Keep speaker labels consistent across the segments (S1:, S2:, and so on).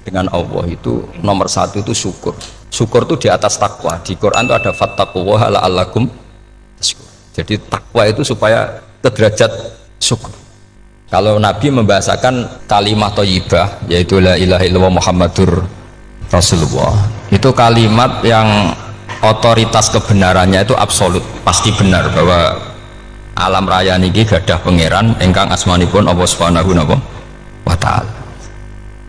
S1: dengan Allah itu nomor satu itu syukur. Syukur itu di atas takwa. Di Quran itu ada fattaqullaha la'allakum tashkurun. Jadi takwa itu supaya ke derajat syukur. Kalau Nabi membahasakan kalimat thayyibah yaitu la ilaha illallah Muhammadur Rasulullah, itu kalimat yang otoritas kebenarannya itu absolut, pasti benar bahwa alam raya niki gadah pangeran ingkang asmanipun Allah Subhanahu wa ta'ala.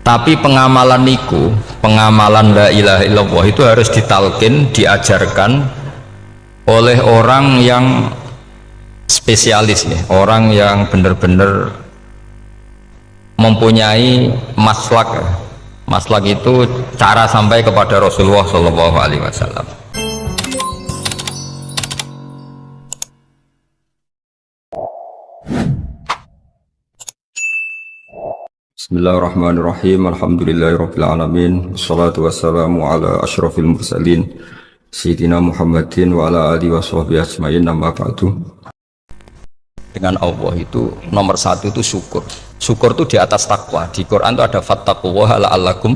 S1: Tapi pengamalan niku, pengamalan la ilaha illallah itu harus ditalkin, diajarkan oleh orang yang spesialis ya, orang yang benar-benar mempunyai maslak. Maslak itu cara sampai kepada Rasulullah Shallallahu Alaihi Wasallam. Bismillahirrahmanirrahim. Alhamdulillahirabbil alamin. Wassalatu wassalamu ala asyrafil mursalin sayyidina Muhammadin wa ala alihi washabbihi ajmain. Amma ba'du. Dengan Allah itu nomor satu itu syukur. Syukur itu di atas takwa. Di Quran itu ada fattaqullaha la'allakum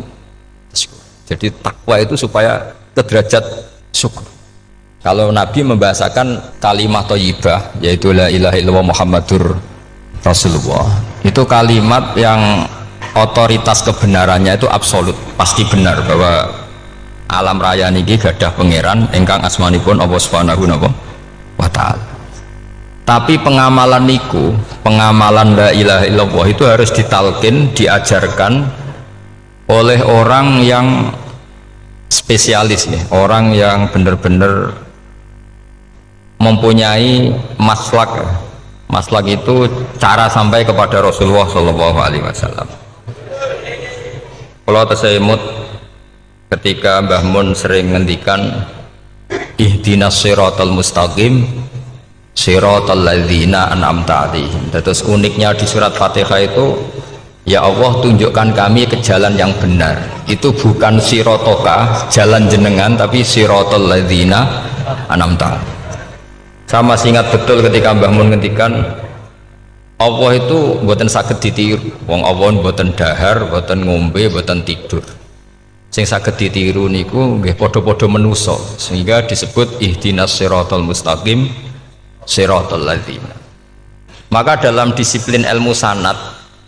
S1: tashkurun. Jadi takwa itu supaya ke derajat syukur. Kalau Nabi membahasakan kalimat thayyibah yaitu la ilaha illallah Muhammadur Rasulullah, itu kalimat yang otoritas kebenarannya itu absolut, pasti benar bahwa alam raya niki gadah pangeran ingkang asmanipun Allah Subhanahu wa ta'ala. Tapi pengamalan niku, pengamalan la ilaha illallah itu harus ditalkin, diajarkan oleh orang yang spesialis ya, orang yang benar-benar mempunyai maslak. Maslak itu cara sampai kepada Rasulullah Shallallahu Alaihi Wasallam. Kalau tersemut ketika Mbah Mun sering ngendikan ihdinas siratal mustaqim siratal ladzina an'amta 'alaihim. Terus uniknya di surat Fatihah itu, ya Allah tunjukkan kami ke jalan yang benar. Itu bukan sirotoka jalan jenengan, tapi siratal ladzina an'amta 'alaihim. Saya masih ingat betul ketika Mbah Mun ngendikan Allah itu mboten saged ditiru. Wong Allah mboten dahar, mboten ngombe, mboten tidur. Sing saged ditiru niku nggih padha-padha manusa, sehingga disebut ihdinas siratal mustaqim siratal ladzina. Maka dalam disiplin ilmu sanad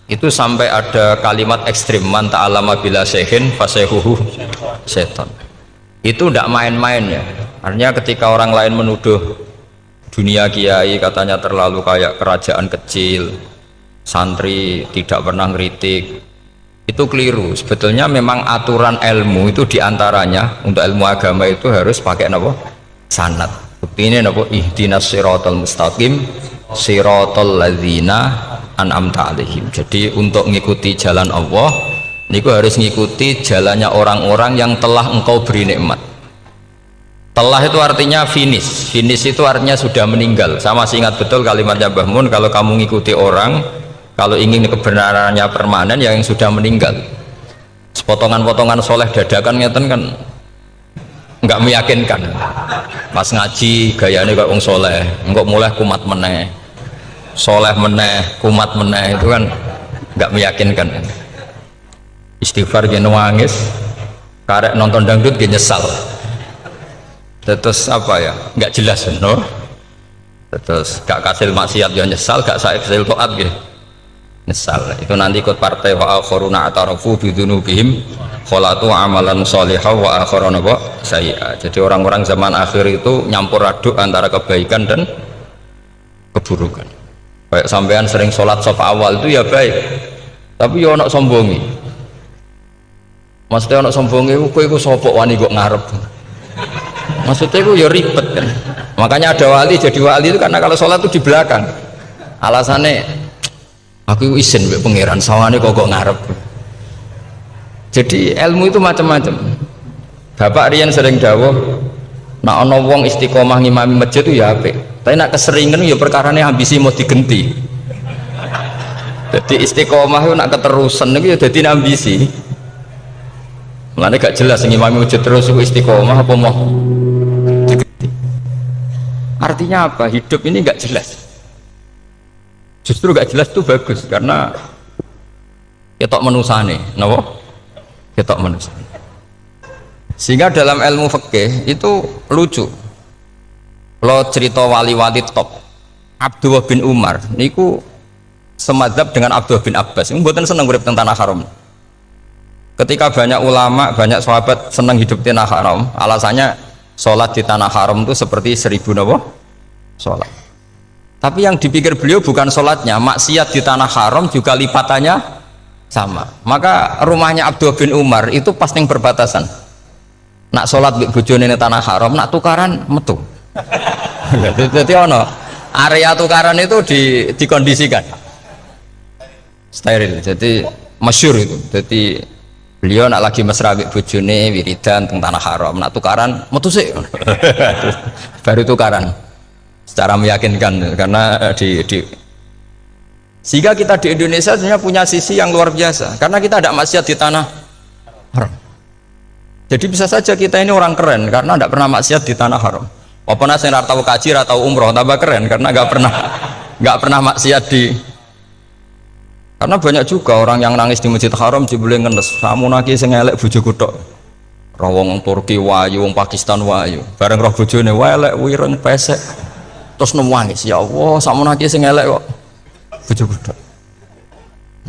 S1: itu sampai ada kalimat ekstrim, man ta'allama bila syekhin fasehuhu setan. Itu tidak main-main ya. Artinya ketika orang lain menuduh dunia kiai katanya terlalu kayak kerajaan kecil, santri tidak pernah ngeritik, itu keliru. Sebetulnya memang aturan ilmu itu diantaranya untuk ilmu agama itu harus pakai apa? Sanad. Bukti ini apa? Ihdinas siratal mustaqim siratal ladzina an'amta 'alaihim. Jadi untuk mengikuti jalan Allah niku harus mengikuti jalannya orang-orang yang telah engkau beri nikmat. Telah itu artinya finish. Finish itu artinya sudah meninggal. Saya masih ingat betul kalimatnya Mbah Mun, kalau kamu mengikuti orang, kalau ingin kebenarannya permanen, yang sudah meninggal. Sepotongan-potongan soleh dadakan ngeten kan nggak meyakinkan. Pas ngaji gayanya kayak wong soleh, enggak mulai kumat meneh, soleh meneh, kumat meneh, itu kan nggak meyakinkan. Istighfar gini nangis, karek nonton dangdut gini nyesal. Terus apa ya, nggak jelas no? Terus gak kasil maksiat ya nyesal, gak kasil toat gitu nyesal. Itu nanti ikut partai wa akharuna atarafu bidzunubihim kholatu amalan sholihah wa akharuna sayyi'ah. Jadi orang-orang zaman akhir itu nyampur aduk antara kebaikan dan keburukan. Kayak sampean sering sholat saf awal itu ya baik, tapi ya ono sombongi. Maksudnya ono sombongi, kowe iku sapa wani kok ngarep. Maksudnya itu ya ribet kan. Makanya ada wali jadi wali itu karena kalau sholat itu di belakang. Alasannya aku izin mbek pangeran sawane kok ngarep. Jadi ilmu itu macam-macam. Bapak Rian sering dawuh, nak ana wong istiqomah ngimami masjid itu ya apik. Tapi nak keseringan ya perkarane ambisi mau digenti. Jadi istiqomah itu nak keterusan itu ya dadi ambisi. Mulane gak jelas ngimami masjid terus istiqomah apa mau digenti. Artinya apa? Hidup ini gak jelas. Justru gak jelas itu bagus karena ketok menusane, napa? ketok manusia. Sehingga dalam ilmu fikih itu lucu. Kalau cerita wali-wali top, Abdullah bin Umar niku semadzhab dengan Abdullah bin Abbas. Mboten seneng urip teng tanah haram. Ketika banyak ulama, banyak sahabat seneng hidup di tanah haram, alasannya sholat di tanah haram itu seperti 1000 napa? Sholat. Tapi yang dipikir beliau bukan sholatnya, maksiat di tanah haram juga lipatannya sama. Maka rumahnya Abdullah bin Umar itu pas ning perbatasan. Nak sholat di bojone ning tanah haram, nak tukaran metu. Jadi ono area tukaran itu dikondisikan steril. Jadi masyhur itu. Jadi beliau nak lagi mesra mbek bojone wiridan teng tanah haram, nak tukaran metu sik. Baru tukaran. Secara meyakinkan karena sehingga kita di Indonesia sebenarnya punya sisi yang luar biasa karena kita tidak maksiat di tanah haram. Jadi bisa saja kita ini orang keren karena tidak pernah maksiat di tanah haram. Walaupun saya nggak tahu kaji, nggak tahu umroh, tambah keren karena nggak pernah maksiat di. Karena banyak juga orang yang nangis di Masjid Haram jebule ngenes. Samu naki sing elek bojoku tok. Wong Turki wayu, wong Pakistan wayu. Bareng roh bojone elek wireng pesek. Terus nangis, ya Allah, samu naki sing elek kok bojoku tok.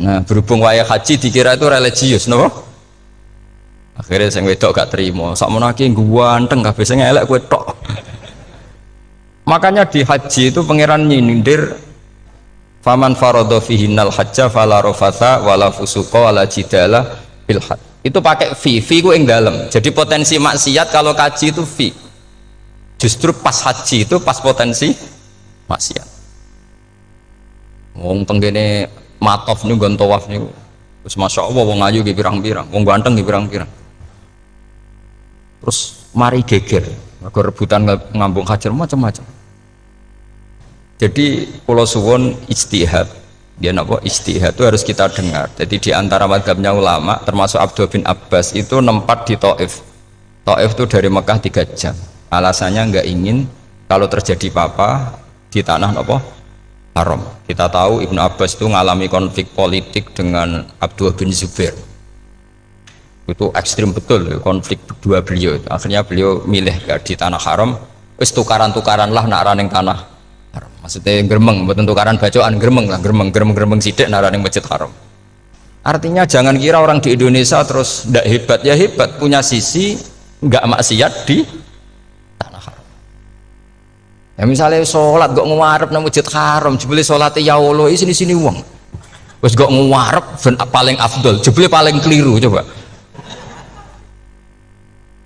S1: Nah, berhubung wayah haji dikira itu religius, napa? Akhirnya sing wedok gak terima. Samu naki ganteng kabeh sing elek kowe tok. Makanya di haji itu pangeran nyindir faman faradha fihinnal hajja fala rafatha wala fusuqa wala jidala fil hajj. Itu pakai fi ku ing dalem. Jadi potensi maksiat kalau kaji itu fi. Justru pas haji itu pas potensi maksiat. Wong tenggene matof niku nggon tawaf niku. Wis masyaallah wong ayu ki pirang-pirang, wong ganteng ki pirang-pirang. Terus mari geger, mergo rebutan ngambung hajar macam-macam. Jadi pulau suwon ijtihad, dia napa ijtihad itu harus kita dengar. Jadi di antara mazhabnya ulama, termasuk Abdullah bin Abbas itu nempat di Taif. Taif itu dari Mekah 3 jam. Alasannya nggak ingin kalau terjadi apa-apa di tanah napa haram. Kita tahu Ibnu Abbas itu mengalami konflik politik dengan Abdullah bin Zubair. Itu ekstrim betul konflik dua beliau. Akhirnya beliau milih di tanah haram. Wis tukaran-tukaran lah nak raning tanah. Maksudnya gremeng, bukan tukaran bacaan gremeng lah, gremeng sidik nara ning Masjid Haram. Artinya jangan kira orang di Indonesia terus ndak hebat, ya hebat, punya sisi nggak maksiat di tanah haram. Ya misalnya sholat gak ngarep nang Masjid Haram, jebule salate ya Allah sini wong. Wis gak ngarep paling afdol, jebule paling keliru coba.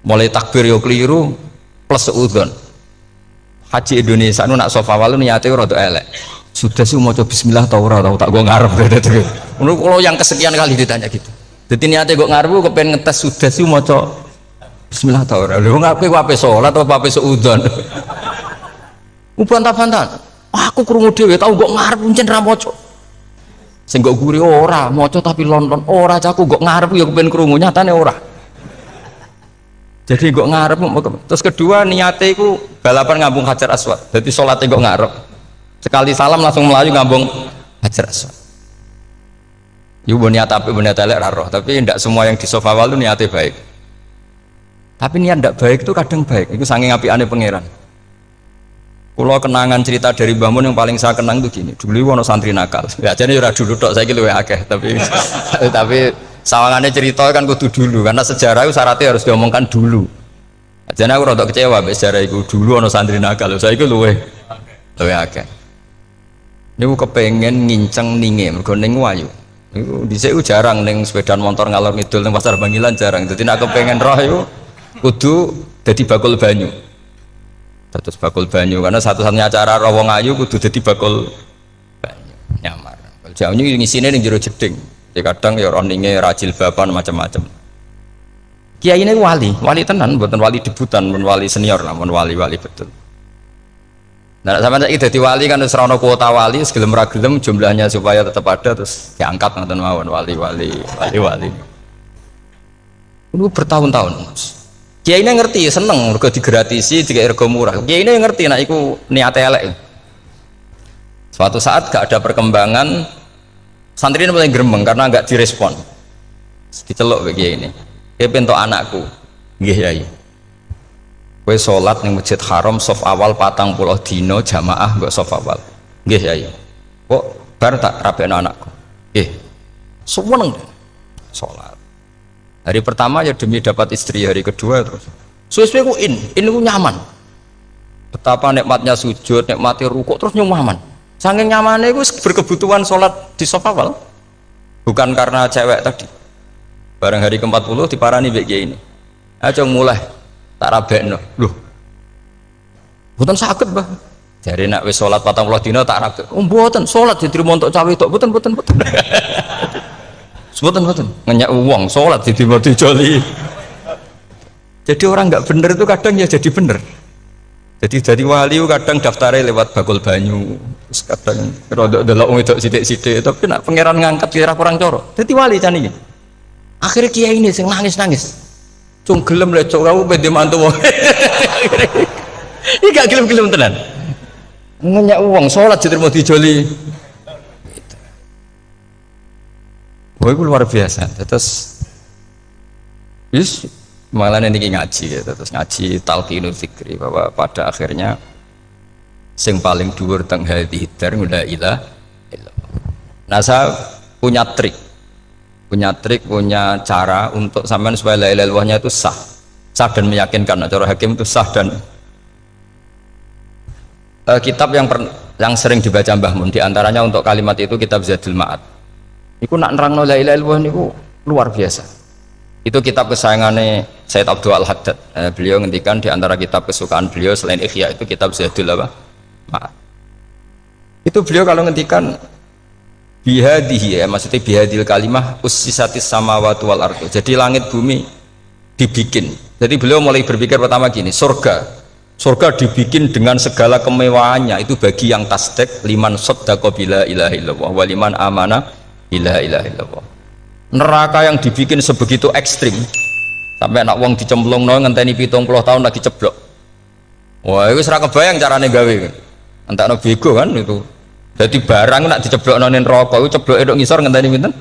S1: Mulai takbir yo keliru plus seudon. Haji Indonesia nu nak sofa walu niate rada elek. Sudah sih mau coba bismillah tau ora tau tak go ngarep gitu. Kalau yang kesekian kali ditanya gitu. Jadi niate go ngarep kepen ngetes sudah sih mau coba bismillah tau ora. Lha ngape ape salat apa ape seudon. Bantah-bantahan. Aku krungu dhewe tau go ngarep pancen ra maca. Sing go guri ora maca tapi lonton ora caku go ngarep ya kepen krungu nyatane ora. Jadi kok ngarep. Terus kedua niate iku balapan ngambung Hajar Aswad. Jadi sholatnya kok ngarep. Sekali salam langsung melayu ngambung Hajar Aswad. Ibu niat api niat elek roh. Tapi tidak semua yang di sofa wal itu niatnya baik. Tapi niat tidak baik itu kadang baik. Itu saking apiane pangeran. Kalau kenangan cerita dari Mbah Mun yang paling saya kenang itu gini. Dulu wono santri nakal. Ya jadi ora dulu tok saiki luwih akeh. Tapi sawangannya cerita kan kudu dulu karena sejarah itu syaratnya harus diomongkan dulu. Jadi aku rada kecewa mbek sejarah itu dulu ono santri nakal. Saiki luwih akeh. Niku kepengen nginceng ninge mergo ning wayu. Niku dhisik jarang ning sepeda motor ngalor ngidul ning pasar Bangilan jarang. Dadi nek kepengen roh iku kudu dadi bakul banyu. Terus bakul banyu karena satu-satunya cara roh wong ayu kudu dadi bakul banyu. Nyamar. Jauhnya ngisine ning jero jeding. Ya kadang ya roninge rajil bapan macam-macam. Kiai ini wali tenan, bukan wali debutan, bukan wali senior lah, bukan wali betul. Nah sama saya jadi wali kan harus rono kuota wali, segelem ragelem jumlahnya supaya tetap ada terus diangkat nonton mawon wali. Itu bertahun-tahun. Kiai ini ngerti, seneng, mergo digratisi, dikai rego murah. Kiai ini ngerti, nah iku niate elek. Suatu saat gak ada perkembangan. Santri ini mulai gremeng karena nggak direspon, diceluk begini ini. pentok anakku. Nggih Yai. Kowe salat ning Masjid Haram saf awal 40 dina jamaah mbok saf awal. Nggih Yai. Kok bar tak rapekno anakku. Nggih. Seneng salat. Hari pertama ya demi dapat istri, hari kedua terus. Suwe-suwe ku ku nyaman. Betapa nikmatnya sujud, nikmati rukuk terus nyaman. Saking nyamannya itu berkebutuhan sholat di saf awal. Bukan karena cewek tadi. Bareng hari ke-40 diparani mbek kiai ini. Aja mulai tak rabekno. Loh. Mboten saged, Mbah. Jare nek wis sholat 40 dina tak rabek. Oh mboten, sholat diterima untuk cawe tok. Mboten. Mboten. Ngenyak wong sholat diterima dijoli. Jadi orang nggak bener itu kadang ya jadi bener. Jadi wali kadang daftarnya lewat bakul banyu, terus kadang rodok delok wedok sithik-sithik, tapi nak pangeran ngangkat kira kurang coro. Jadi wali can iki. Akhirnya kiai ini sing nangis. Cung gelem lek cok kamu pede mantu wong. Iki gak gelem-gelem tenan. Ngenyak uang salat diterima dijoli. Wah, itu luar biasa. Terus malah nanti ngaji ya, terus ngaji talqinul fikri bahwa pada akhirnya sing paling dhuwur teng hadhihi dar la ilaha illallah. Nah, saya punya cara untuk sampean supaya la ilaha illallahnya itu sah dan meyakinkan. Nah, cara hakim itu sah dan kitab yang sering dibaca Mbah Mun diantaranya untuk kalimat itu kitab Zadul Ma'ad. Iku nak nerangno la ilaha illallah niku luar biasa. Itu kitab kesayangannya Sayyid Abdul Al-Haddad. Beliau ngendikan di antara kitab kesukaan beliau selain Ihya itu kitab Zadul Ma'ad. Itu beliau kalau ngendikan bihadihi, maksudnya bihadil kalimah ussisatis samawati wal ardu. Jadi langit bumi dibikin. Jadi beliau mulai berpikir pertama gini, surga dibikin dengan segala kemewahannya itu bagi yang tasdek liman saddaqa bila ilaha illallah wa liman amana bila ilaha illallah. Neraka yang dibikin sebegitu ekstrim sampai anak wong dicemplung ngenteni 70 tahun lagi ceblok. Wah, itu seraka bayang carane gawe. Entakno bego kan itu. Jadi barang nak diceblok nonin neraka itu ceblok edok ngisor ngenteni pinten?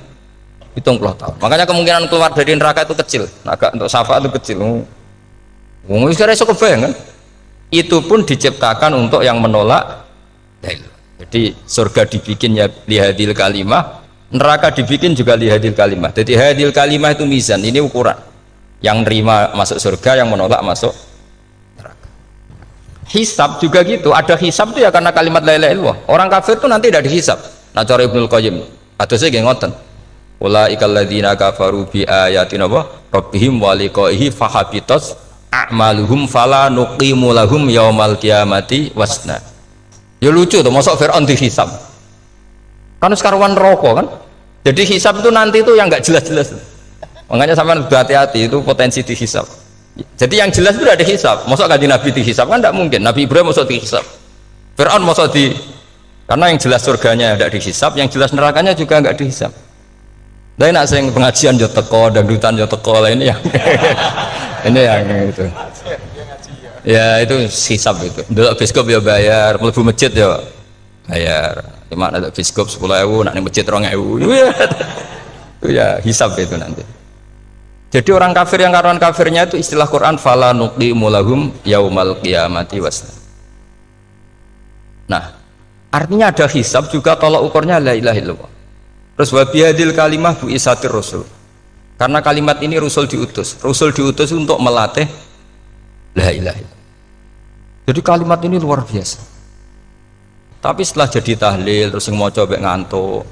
S1: 70 tahun. Makanya kemungkinan keluar dari neraka itu kecil. Agak untuk syafaat itu kecil. Wong wis kira iso kebayang kan? Itu pun diciptakan untuk yang menolak dalil. Jadi surga dibikin ya lihadil kalimah, neraka dibikin juga lihadil kalimah. Jadi hadil kalimah itu mizan, ini ukuran. Yang nerima masuk surga, yang menolak masuk neraka. Hisab juga gitu, ada hisab itu ya karena kalimat la ilaha illallah. Orang kafir itu nanti tidak dihisab. Nah cara Ibnul Qayyim, adose nggih ngoten. Ulaikal ladzina kafaru bi ayatina rabbihim wa liqaihi fahabitat a'maluhum fala nuqimu lahum yaumal qiyamati wasna. Ya lucu tuh, masuk Fir'aun dihisab. Kan sekarwan rokok kan, jadi hisab itu nanti itu yang nggak jelas-jelas. Makanya sama hati-hati itu potensi dihisab. Jadi yang jelas itu ada hisab. Masuk kaji Nabi dihisab kan tidak mungkin. Nabi Ibrahim masuk dihisab. Fir'aun masuk di, karena yang jelas surganya tidak dihisab, yang jelas nerakanya juga nggak dihisab. Tapi nak sing pengajian yo teko, dangdutan yo teko lah ini yang ini yang itu. Ya itu hisab itu. Dulu biskop ya bayar, mlebu masjid ya bayar. Cuma ada biskop 10.000, nak ning masjid 2.000. Itu ya hisab itu nanti. Jadi orang kafir yang karuan kafirnya itu istilah Quran fala nuqimu lahum yaumal qiyamati wasna. Nah, artinya ada hisab juga tolak ukurnya la ilaha illallah. Terus wa bihadil kalimah bu isatir rasul. Karena kalimat ini Rasul diutus untuk melatih la ilaha illallah. Jadi kalimat ini luar biasa. Tapi setelah jadi tahlil terus yang mau coba ngantuk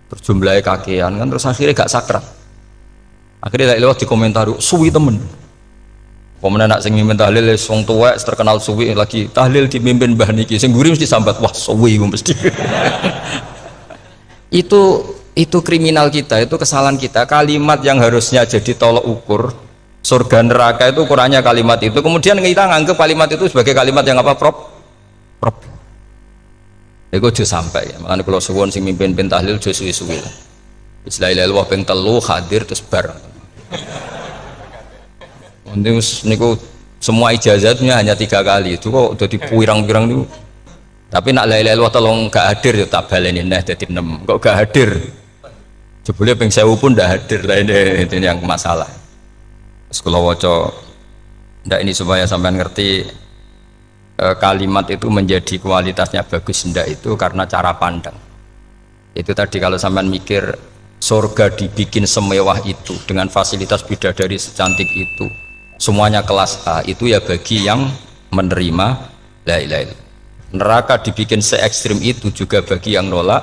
S1: terus jumlahnya kakean kan terus akhirnya gak sakral. Akhirnya tak lewat di komentar suwi temen. Kemudian nak sing mimpin tahlil wong tuwek terkenal suwi lagi tahlil dipimpin Mbah niki sing guri mesti sambat wah suwi mesti. itu kriminal kita, itu kesalahan kita. Kalimat yang harusnya jadi tolok ukur surga neraka itu ukurannya kalimat itu. Kemudian kita nganggap kalimat itu sebagai kalimat yang apa prop. Iku aja sampai ya. Makanya kalau suwun sing mimpin tahlil aja suwi-suwi lah. La ilaha illallah ping 3 hadir terus bar. Niku semua ijazatnya hanya 3 kali. Itu kok udah dipirang-pirang niku. Tapi nak la ilaha illallah tolong gak hadir ya tak baleni neh dadi 6. Kok gak hadir? Jebule ping 1000 pun ndak hadir lah ini yang masalah. Sekolah waca ndak ini supaya sampean ngerti kalimat itu menjadi kualitasnya bagus ndak itu karena cara pandang. Itu tadi kalau sampean mikir surga dibikin semewah itu dengan fasilitas bidadari secantik itu, semuanya kelas A, itu ya bagi yang menerima la ilaha illallah. Neraka dibikin se ekstrim itu juga bagi yang nolak.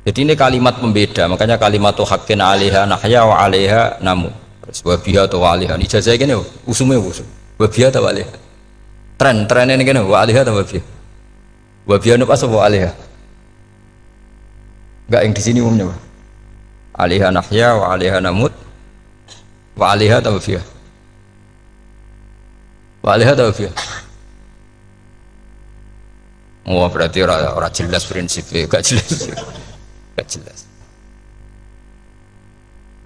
S1: Jadi ini kalimat pembeda, makanya kalimat haqqin 'alaiha nahya wa 'alaiha namu. Terus wa biha wa 'alaiha. Ijazah kene usume usum. Wa biha wa 'alaiha. Tren ini kene wa 'alaiha ta wa biha. Wa biha apa wa 'alaiha? Enggak yang di sini umumnya. 'Alaiha nahya wa 'alaiha namut. Wa 'alaiha ta wa biha. Wa 'alaiha ta wa biha. Oh berarti orang jelas prinsipnya, gak jelas. Gak jelas.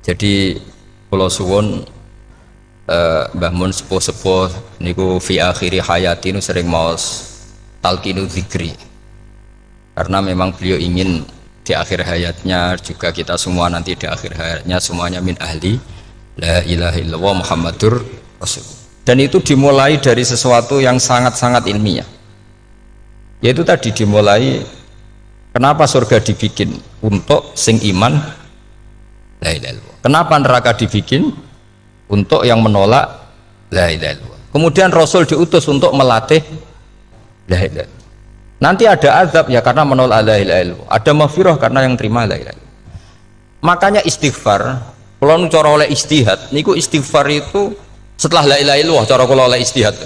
S1: Jadi kalau suwon Mbah Mun sepuh-sepuh niku fi akhiri hayati nu sering maos talqinu dzikri. Karena memang beliau ingin di akhir hayatnya juga kita semua nanti di akhir hayatnya semuanya min ahli la ilaha illallah Muhammadur Rasul. Dan itu dimulai dari sesuatu yang sangat-sangat ilmiah. Yaitu tadi dimulai kenapa surga dibikin untuk sing iman la ilaha illallah. Kenapa neraka dibikin untuk yang menolak la ilaha illallah. Kemudian Rasul diutus untuk melatih la ilaha illallah. Nanti ada azab ya karena menolak la ilaha illallah. Ada maghfirah karena yang terima la ilaha illallah. Makanya istighfar, kalau cara oleh istihad, niku istighfar itu setelah la ilaha illallah cara kalau oleh istihad.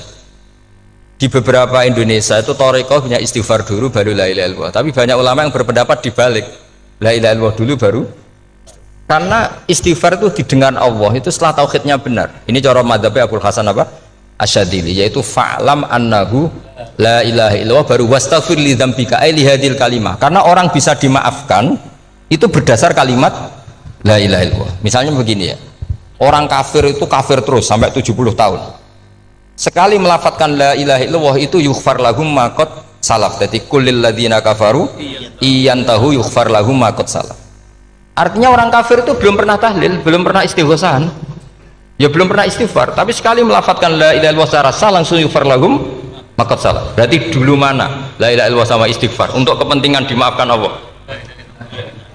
S1: Di beberapa Indonesia itu thariqah punya istighfar dulu baru la ilaha illallah. Tapi banyak ulama yang berpendapat dibalik, la ilaha illallah dulu baru, karena istighfar itu didengar Allah itu setelah tauhidnya benar. Ini cara madzhabnya Abul Hasan apa? Asyadzili, yaitu fa'lam annahu la ilaha illallah baru wastaghfir li dzambika ai li hadil kalimah. Karena orang bisa dimaafkan itu berdasar kalimat la ilaha illallah. Misalnya begini ya, orang kafir itu kafir terus sampai 70 tahun. Sekali melafatkan la ilaha illallah itu yughfar lahum ma qad salaf. Jadi kullil ladzina kafaru iyantahu yughfar lahum ma qad salaf. Artinya orang kafir itu belum pernah tahlil, belum pernah istighosah, ya belum pernah istighfar, tapi sekali melafatkan la ilaha illallah secara sah langsung yughfar lahum ma qad salaf. Berarti dulu mana la ilaha illallah sama istighfar untuk kepentingan dimaafkan Allah?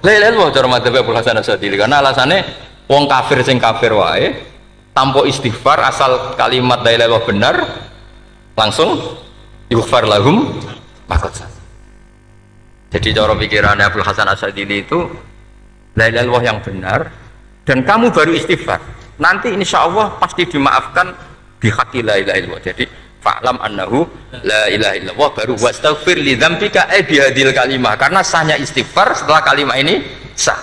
S1: La ilaha illallah cara madzhab Abul Hasan Asyadzili, karena alasannya wong kafir sing kafir wae tanpa istighfar asal kalimat la ilaha illallah benar langsung yughfar lahum maqad salaf. Jadi cara pikirannya Abdul Hasan Asyadzili itu la ilaha illallah yang benar dan kamu baru istighfar nanti insya Allah pasti dimaafkan bihaqqi la ilaha illallah. Jadi fa'lam annahu la ilaha illallah baru wastaghfir li dzambika ai bihadil kalimah, karena sahnya istighfar setelah kalimat ini sah.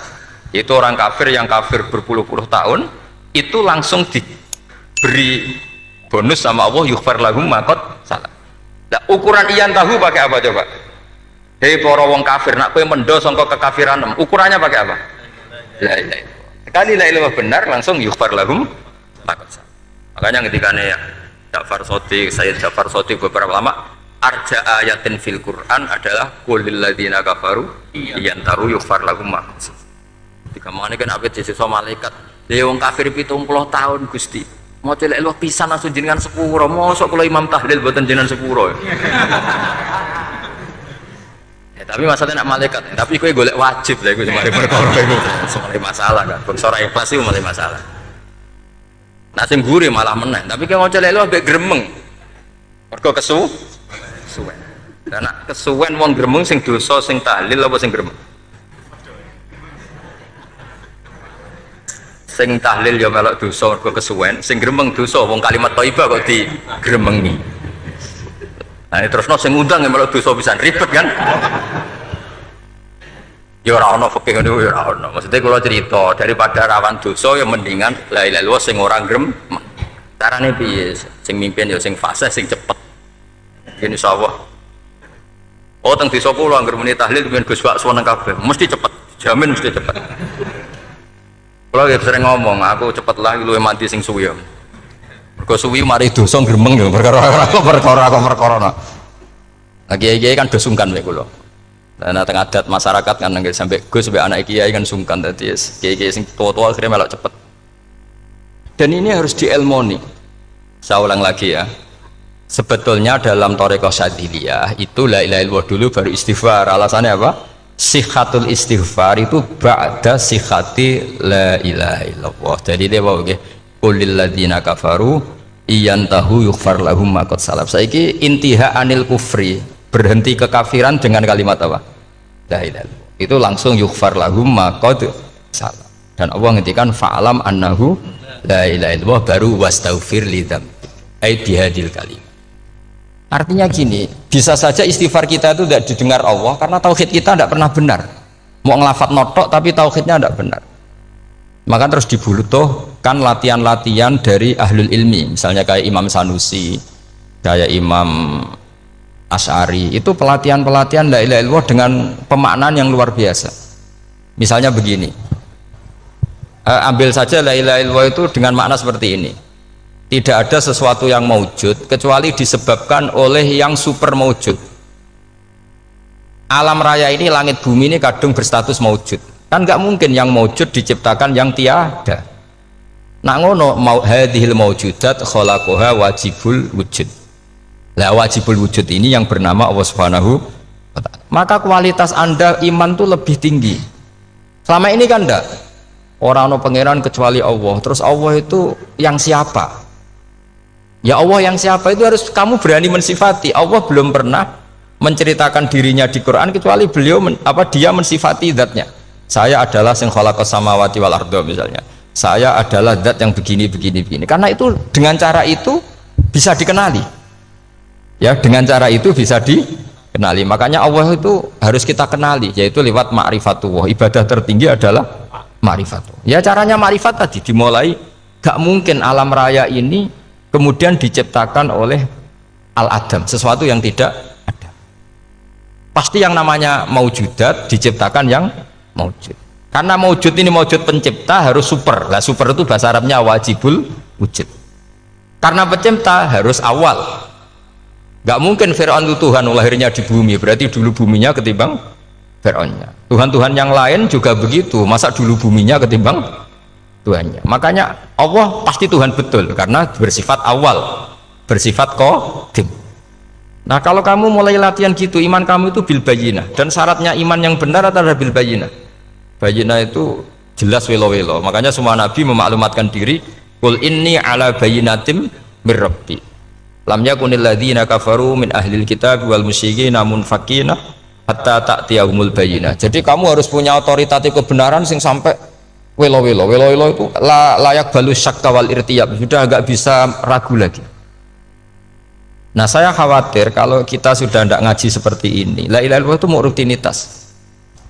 S1: Itu orang kafir yang kafir berpuluh-puluh tahun itu langsung diberi bonus sama Allah yughfar lahum ma qad salaf. Nah, ukuran iyan tahu pakai apa coba? Hei para wong kafir nak kowe mendo sangka kekafiran, ukurannya pakai apa? La ilaha illallah. Sekali la ilaha benar langsung yughfar lahum ma qad salaf. Makanya ketika ya Ja'far Shadiq, Sayyid Ja'far Shadiq beberapa lama arja ayatin fil Quran adalah qulil ladzina kafaru iyan tahu yughfar lahum ma qad salaf. Ketika mana kan abet sesuk malaikat wong kafir 70 tahun Gusti mau celek lu pisan langsung jenengan sepuro mosok kula imam tahlil boten jenengan sepuro ya, tapi masalahnya nak malaikat ya. Tapi kowe golek wajib lah iku semare perkara iku semare masalah kan bersora ikhlas iku mulai masalah nah sing guri malah meneh tapi kowe mau celek lu ambek gremeng mergo kesuwen dan nak kesuwen wong gremeng sing dosa sing tahlil apa sing gremeng? Sing tahlil ya melok dosa mergo kesuwen, sing gremeng dosa wong kalimat thayyibah kok digremengi. Nah terusno sing ngundang ya melok dosa pisan ribet kan. Ya ora ono fikih ngono ya ora ono. Maksudnya kula cerita daripada rawan dosa ya mendingan la ilaha illallah sing ora gremeng. Carane piye? Sing mimpin ya sing fasih sing cepet. Yen insyaallah. Oh teng desa kula anggere muni tahlil ben Gus Wak seneng kabeh, mesti cepet. Jamin mesti cepet. Kalau sering ngomong, aku cepet lah luwih mati sing suwi ya. Mergo suwi mari dosa gremeng ya perkara. Nah kiai-kiai kan do sungkan mek kula. Nah teng adat masyarakat kan nggih sampai Gus sampai anak kiai kan sungkan dadi kiai-kiai sing tua-tua akhirnya melok cepet. Dan ini harus diilmoni. Saya ulang lagi ya. Sebetulnya dalam Thariqah Syadziliyah itu la ilaha illallah dulu baru istighfar. Alasannya apa? Sihhatul istighfar itu ba'da sihhati la ilaha illallah. Jadi dia bawa nggih qulil ladzina kafaru iyantahu yughfar lahum ma qad salaf. Saiki intiha anil kufri, berhenti kekafiran dengan kalimat apa? La ilaha illallah. Itu langsung yughfar lahum ma qad salaf. Dan Allah ngendikan fa'alam annahu la ilaha illallah baru wastaghfir lidzam. Ai bihadil kalim. Artinya gini, bisa saja istighfar kita itu tidak didengar Allah karena tauhid kita tidak pernah benar. Mau ngelafat notok tapi tauhidnya tidak benar. Maka terus dibutuhkan latihan-latihan dari ahlul ilmi, misalnya kayak Imam Sanusi, kayak Imam Asy'ari. Itu pelatihan-pelatihan la ilaha illallah dengan pemaknaan yang luar biasa. Misalnya begini, ambil saja la ilaha illallah itu dengan makna seperti ini. Tidak ada sesuatu yang maujud kecuali disebabkan oleh yang super maujud. Alam raya ini, langit bumi ini kadung berstatus maujud. Kan nggak mungkin yang maujud diciptakan yang tiada. Nak ngono hadhil maujudat khalaqaha wajibul wujud. Lah wajibul wujud ini yang bernama Allah Subhanahu wa ta'ala. Maka kualitas Anda iman tuh lebih tinggi. Selama ini kan enggak. Orang no pangeran kecuali Allah. Terus Allah itu yang siapa? Ya Allah yang siapa itu harus kamu berani mensifati. Allah belum pernah menceritakan dirinya di Quran kecuali beliau dia mensifati zatnya. Saya adalah sing khalaqas samawati wal arda misalnya. Saya adalah zat yang begini. Karena itu dengan cara itu bisa dikenali. Ya, dengan cara itu bisa dikenali. Makanya Allah itu harus kita kenali, yaitu lewat ma'rifatullah. Ibadah tertinggi adalah ma'rifatullah. Ya caranya ma'rifat tadi dimulai. Gak mungkin alam raya ini kemudian diciptakan oleh al-adam, sesuatu yang tidak ada. Pasti yang namanya maujudat diciptakan yang maujud. Karena maujud ini maujud pencipta harus super. Lah super itu bahasa Arabnya wajibul wujud. Karena pencipta harus awal. Gak mungkin Fir'aun itu Tuhan lahirnya di bumi, berarti dulu buminya ketimbang Fir'aunnya. Tuhan-Tuhan yang lain juga begitu, masa dulu buminya ketimbang Tuhannya. Makanya Allah pasti Tuhan betul karena bersifat awal, bersifat qadim. Nah kalau kamu mulai latihan gitu, iman kamu itu bil bayyinah. Dan syaratnya iman yang benar adalah bil bayyinah. Bayyinah itu jelas welo-welo. Makanya semua nabi memaklumatkan diri, qul inni ala bayyinatim mir rabbi. Lam yakunil ladzina kafaru min ahlil kitab wal musyrikin munfakina hatta ta'tiyahumul bayyinah. Jadi kamu harus punya otoritatif kebenaran sing sampai welo itu layak balus syakka wal irtiyab, sudah agak bisa ragu lagi. Nah saya khawatir kalau kita sudah tidak ngaji seperti ini, la ilaha illallah itu mau rutinitas.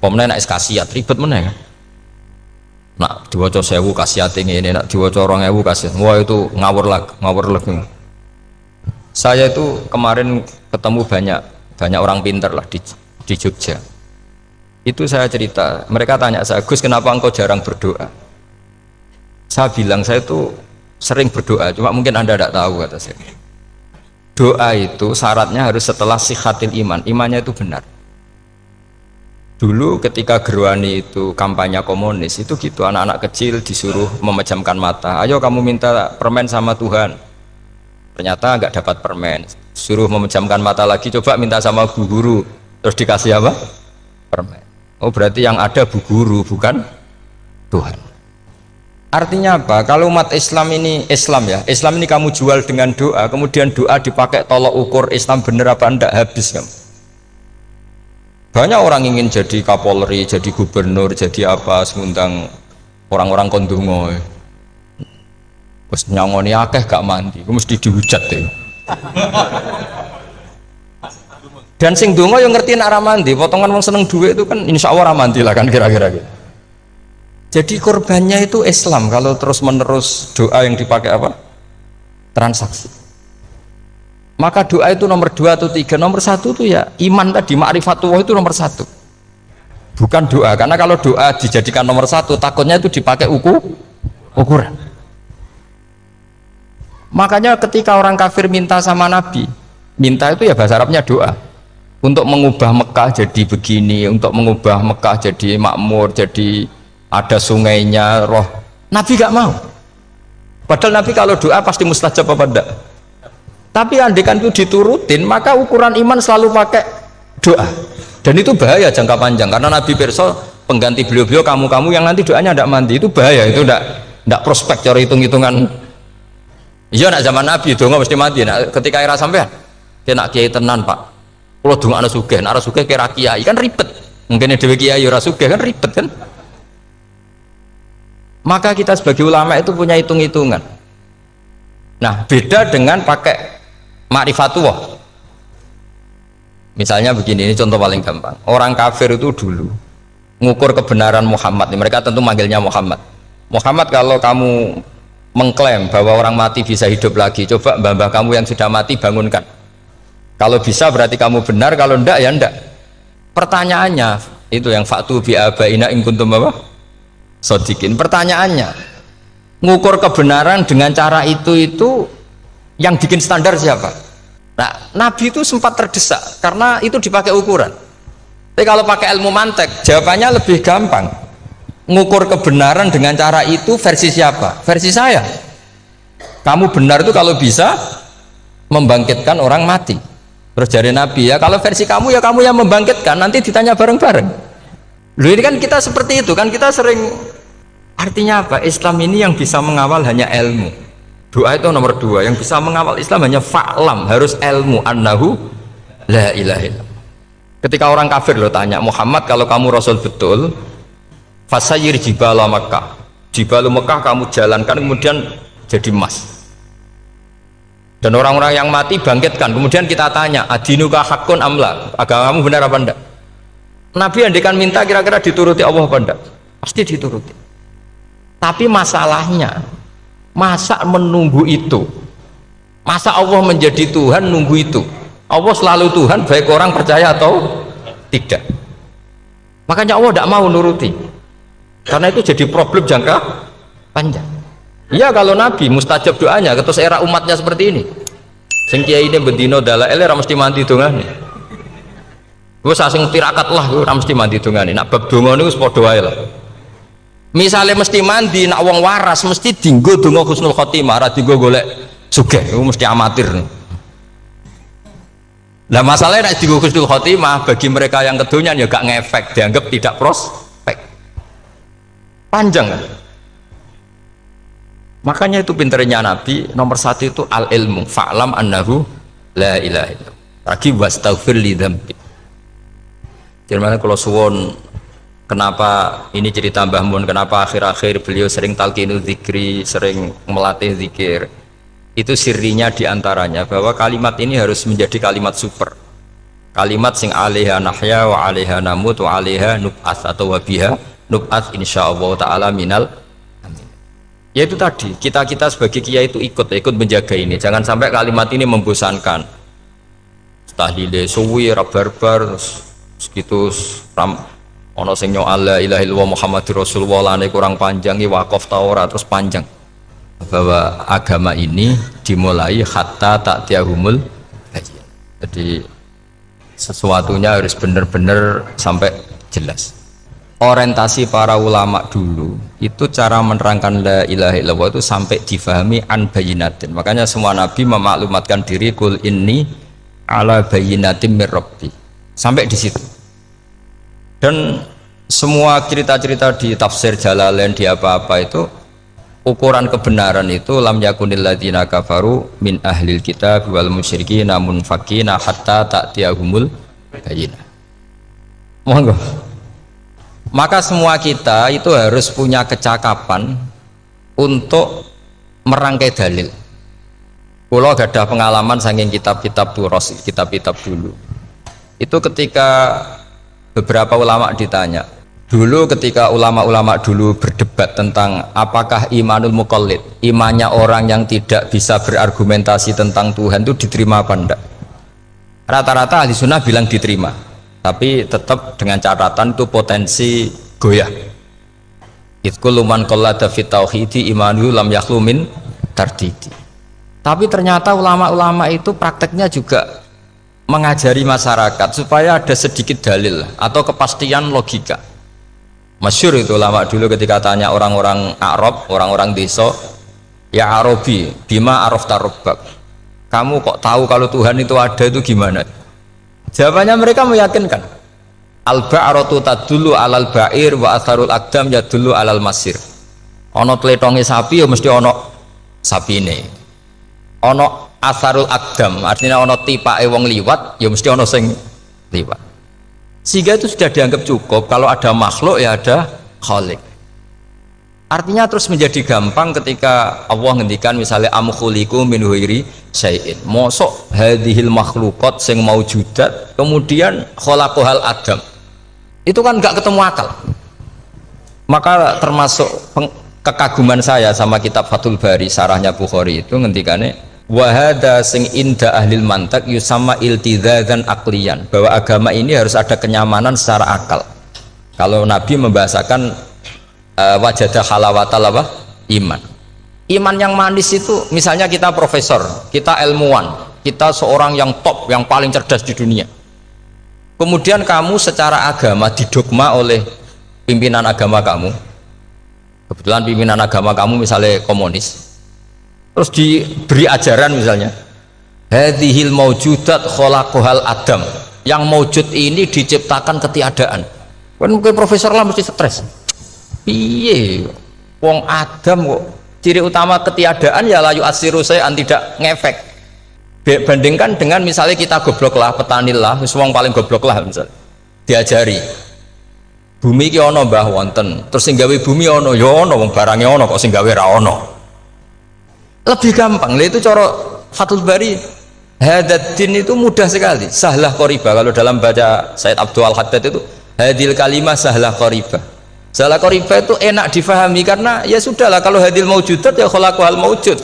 S1: Pomnya nak kasiat ribet mana kan? Nak diwaca 1000 kasiat ini, nak diwaca 2000 kasiat, wah itu ngawur lagi. Saya itu kemarin ketemu banyak orang pintar lah di Jogja. Itu saya cerita, mereka tanya saya, Gus kenapa engkau jarang berdoa? Saya bilang saya itu sering berdoa, cuma mungkin Anda tidak tahu kata saya. Doa itu syaratnya harus setelah sihhatil iman, imannya itu benar. Dulu ketika Gerwani itu kampanye komunis itu gitu, anak-anak kecil disuruh memejamkan mata, ayo kamu minta permen sama Tuhan. Ternyata nggak dapat permen, suruh memejamkan mata lagi, coba minta sama bu guru, terus dikasih apa? Permen. Oh berarti yang ada bu guru bukan Tuhan. Artinya apa? Kalau umat Islam ini Islam ini kamu jual dengan doa, kemudian doa dipakai tolok ukur Islam bener apa enggak, habis kamu. Banyak orang ingin jadi Kapolri, jadi gubernur, jadi apa, seundang orang-orang kondungo. Terus nyangoni akeh gak mandi, mesti dihujat deh. Dan sing dongo yang ngerti nak ramandi, potongan wong seneng duit itu kan insya Allah ramandi lah kan kira-kira gitu. Jadi korbannya itu Islam kalau terus menerus doa yang dipakai apa? Transaksi. Maka doa itu nomor 2 atau 3, nomor 1 itu ya iman tadi, ma'rifatullah itu nomor 1. Bukan doa, karena kalau doa dijadikan nomor 1 takutnya itu dipakai ukuran. Makanya ketika orang kafir minta sama Nabi, minta itu ya bahasa Arabnya doa. Untuk mengubah Mekah jadi begini, untuk mengubah Mekah jadi makmur, jadi ada sungainya, roh. Nabi gak mau. Padahal Nabi kalau doa pasti mustajab apa enggak? Tapi andekan itu diturutin, maka ukuran iman selalu pakai doa. Dan itu bahaya jangka panjang, karena Nabi pirsa pengganti beliau-beliau kamu-kamu yang nanti doanya tidak mandi, itu bahaya, itu tidak prospek cara hitung-hitungan. Iya nak zaman Nabi donga mesti mati. Nah, ketika era sampean kena kiai tenan Pak, kalau donga ana sugih, ana sugih kira kiai kan ribet. Mungkin dhewe kiai ora sugih kan ribet kan. Maka kita sebagai ulama itu punya hitung-hitungan. Nah, beda dengan pakai ma'rifatullah. Misalnya begini, ini contoh paling gampang. Orang kafir itu dulu mengukur kebenaran Muhammad, mereka tentu manggilnya Muhammad. Muhammad, kalau kamu mengklaim bahwa orang mati bisa hidup lagi, coba mbah-mbah kamu yang sudah mati bangunkan. Kalau bisa berarti kamu benar, kalau ndak ya ndak. Pertanyaannya itu yang faktu bi abaina in kuntum apa? Sodikin. Pertanyaannya, ngukur kebenaran dengan cara itu yang bikin standar siapa? Nah, Nabi itu sempat terdesak karena itu dipakai ukuran. Tapi kalau pakai ilmu mantek, jawabannya lebih gampang. Ngukur kebenaran dengan cara itu versi siapa? Versi saya. Kamu benar itu kalau bisa membangkitkan orang mati. Terus dari Nabi, ya kalau versi kamu ya kamu yang membangkitkan, nanti ditanya bareng-bareng. Loh, ini kan kita seperti itu kan, kita sering. Artinya apa? Islam ini yang bisa mengawal hanya ilmu. Doa itu nomor 2, yang bisa mengawal Islam hanya fa'lam, harus ilmu annahu la ilaha illallah. Ketika orang kafir lo tanya, Muhammad kalau kamu Rasul betul, fasayir jibala Makkah, jibalu Mekah kamu jalankan kemudian jadi emas. Dan orang-orang yang mati bangkitkan, kemudian kita tanya, adinuka hakun amla, agamamu benar apa enggak? Nabi andikan minta kira-kira dituruti Allah apa enggak? Pasti dituruti. Tapi masalahnya, masa menunggu itu? Masa Allah menjadi Tuhan nunggu itu? Allah selalu Tuhan baik orang percaya atau tidak. Makanya Allah tidak mau nuruti, karena itu jadi problem jangka panjang. Iya, kalau Nabi mustajab doanya, ketus era umatnya seperti ini. Sing kiai ini bendino dalail ora mesti mandi dongane. Gue sasing tirakat lah, gue ora mesti mandi dongane. Nak bab donga niku wis padha wae lah. Misalnya mesti mandi, nak wong waras mesti dinggo donga husnul khotimah, ora dinggo golek sugih, itu mesti amatir. Lah masalahnya nak dinggo husnul khotimah bagi mereka yang kedonyan ya gak ngefek, dianggap tidak prospek. Panjang kan? Makanya itu pinternya Nabi, nomor 1 itu al ilmu, fa'lam annahu la ilaha illallah. Lagi wastaghfir li dzambi. Jadi kalau suwon, kenapa ini cerita Mbah Mun, kenapa akhir-akhir beliau sering talqinu zikri, sering melatih zikir, itu sirinya diantaranya bahwa kalimat ini harus menjadi kalimat super, kalimat sing alaiha nahya wa alaiha namut wa alaiha nub'ats, atau wabiha nub'ats insyaallah ta'ala minal. Ya itu tadi, kita sebagai kiai itu ikut menjaga ini, jangan sampai kalimat ini membosankan. Tahlile suwi barbar segitu ono sing nyoal la ilaha illallah Muhammadur Rasulullah lane kurang panjang, wakaf Taurat terus panjang. Bahwa agama ini dimulai hatta ta'tiyahumul bayyinah. Jadi sesuatunya harus benar-benar sampai jelas. Orientasi para ulama dulu itu cara menerangkan la ilaha illallah itu sampai difahami an bayyinatin. Makanya semua nabi memaklumatkan diri kul inni ala bayyinatin mir rabbi, sampai di situ. Dan semua cerita-cerita di tafsir Jalalain, di apa-apa itu ukuran kebenaran itu lam yakunil ladzina kafaru min ahlil kitab wal musyrikin namun fakina hatta ta'tiyahumul bayyinah. Monggo. Maka semua kita itu harus punya kecakapan untuk merangkai dalil. Kalau gak ada pengalaman saking kitab-kitab turos, kitab-kitab dulu. Itu ketika beberapa ulama ditanya, dulu ketika ulama-ulama dulu berdebat tentang apakah imanul muqallid, imannya orang yang tidak bisa berargumentasi tentang Tuhan itu diterima apa enggak? Rata-rata ahli sunnah bilang diterima, tapi tetap dengan catatan itu potensi goyah. Itkul man qallada fit tauhidi imanu lam yakhlu min tardidi. Tapi ternyata ulama-ulama itu prakteknya juga mengajari masyarakat supaya ada sedikit dalil atau kepastian logika. Masyhur itu ulama dulu ketika tanya orang-orang Arab, orang-orang desa Ya Arabi, bima arafta rabbak. Kamu kok tahu kalau Tuhan itu ada, itu gimana? Jawabannya mereka meyakinkan. Al-ba'ratu tadullu alal ba'ir wa atharul aqdam yadullu alal masir. Ono tletonge sapi ya mesti ono sapine. Ono atharul aqdam, artinya ono tipake wong liwat ya mesti ono sing liwat. Sehingga itu sudah dianggap cukup kalau ada makhluk ya ada khalik. Artinya terus menjadi gampang ketika Allah ngendikan misalnya am khuliqu min ghairi syai'in. Mosok hadhil makhluqat sing maujudat kemudian khalaqahal adam. Itu kan enggak ketemu akal. Maka termasuk kekaguman saya sama kitab Fathul Bari sarahnya Bukhari itu ngendikane wa hadza sing inda ahlil mantak yusamma iltizazan aqliyan, bahwa agama ini harus ada kenyamanan secara akal. Kalau Nabi membahasakan wajadah halawatal apa? Iman. Iman yang manis itu misalnya kita profesor, kita ilmuwan, kita seorang yang top, yang paling cerdas di dunia. Kemudian kamu secara agama didogma oleh pimpinan agama kamu. Kebetulan pimpinan agama kamu misalnya komunis. Terus diberi ajaran misalnya hadhil maujudat khalaqahal adam. Yang maujud ini diciptakan ketiadaan. Kan mungkin profesor lah mesti stres. Piye wong Adam kok ciri utama ketiadaan ya layu asiru saya tidak ngefek. Bandingkan dengan misalnya kita goblok lah, petani lah, wong paling goblok lah misalnya diajari bumi ki ono mbah wonten, terus sing gawe bumi ono ya ono, wong barangnya ono kok sing gawe ra ono. Lebih gampang. Lah itu cara Fathul Bari hadaddin itu mudah sekali, sahlah qoriba. Kalau dalam baca Said Abdul Haddad itu hadil kalimah sahlah qoriba. Salah qoriba itu enak difahami karena ya sudahlah, kalau hadil maujudat ya khalaqahal maujud.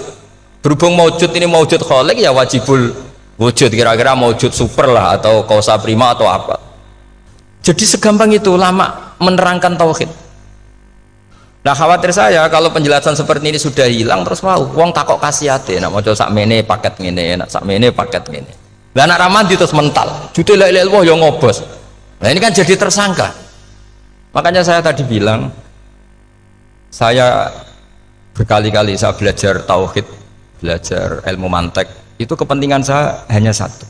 S1: Berhubung maujud ini maujud khaliq ya wajibul wujud, kira-kira maujud super lah atau kausa prima atau apa. Jadi segampang itu lama menerangkan tauhid. Nah khawatir saya kalau penjelasan seperti ini sudah hilang terus mau wong takok kasihate nak maca sak mene paket ngene, nak sak mene paket ngene. Lah anak ramadi terus mental. Jute la ilaha illallah ya ngobos. Nah ini kan jadi tersangka. Makanya saya tadi bilang saya berkali-kali saya belajar tauhid, belajar ilmu mantek, itu kepentingan saya hanya satu,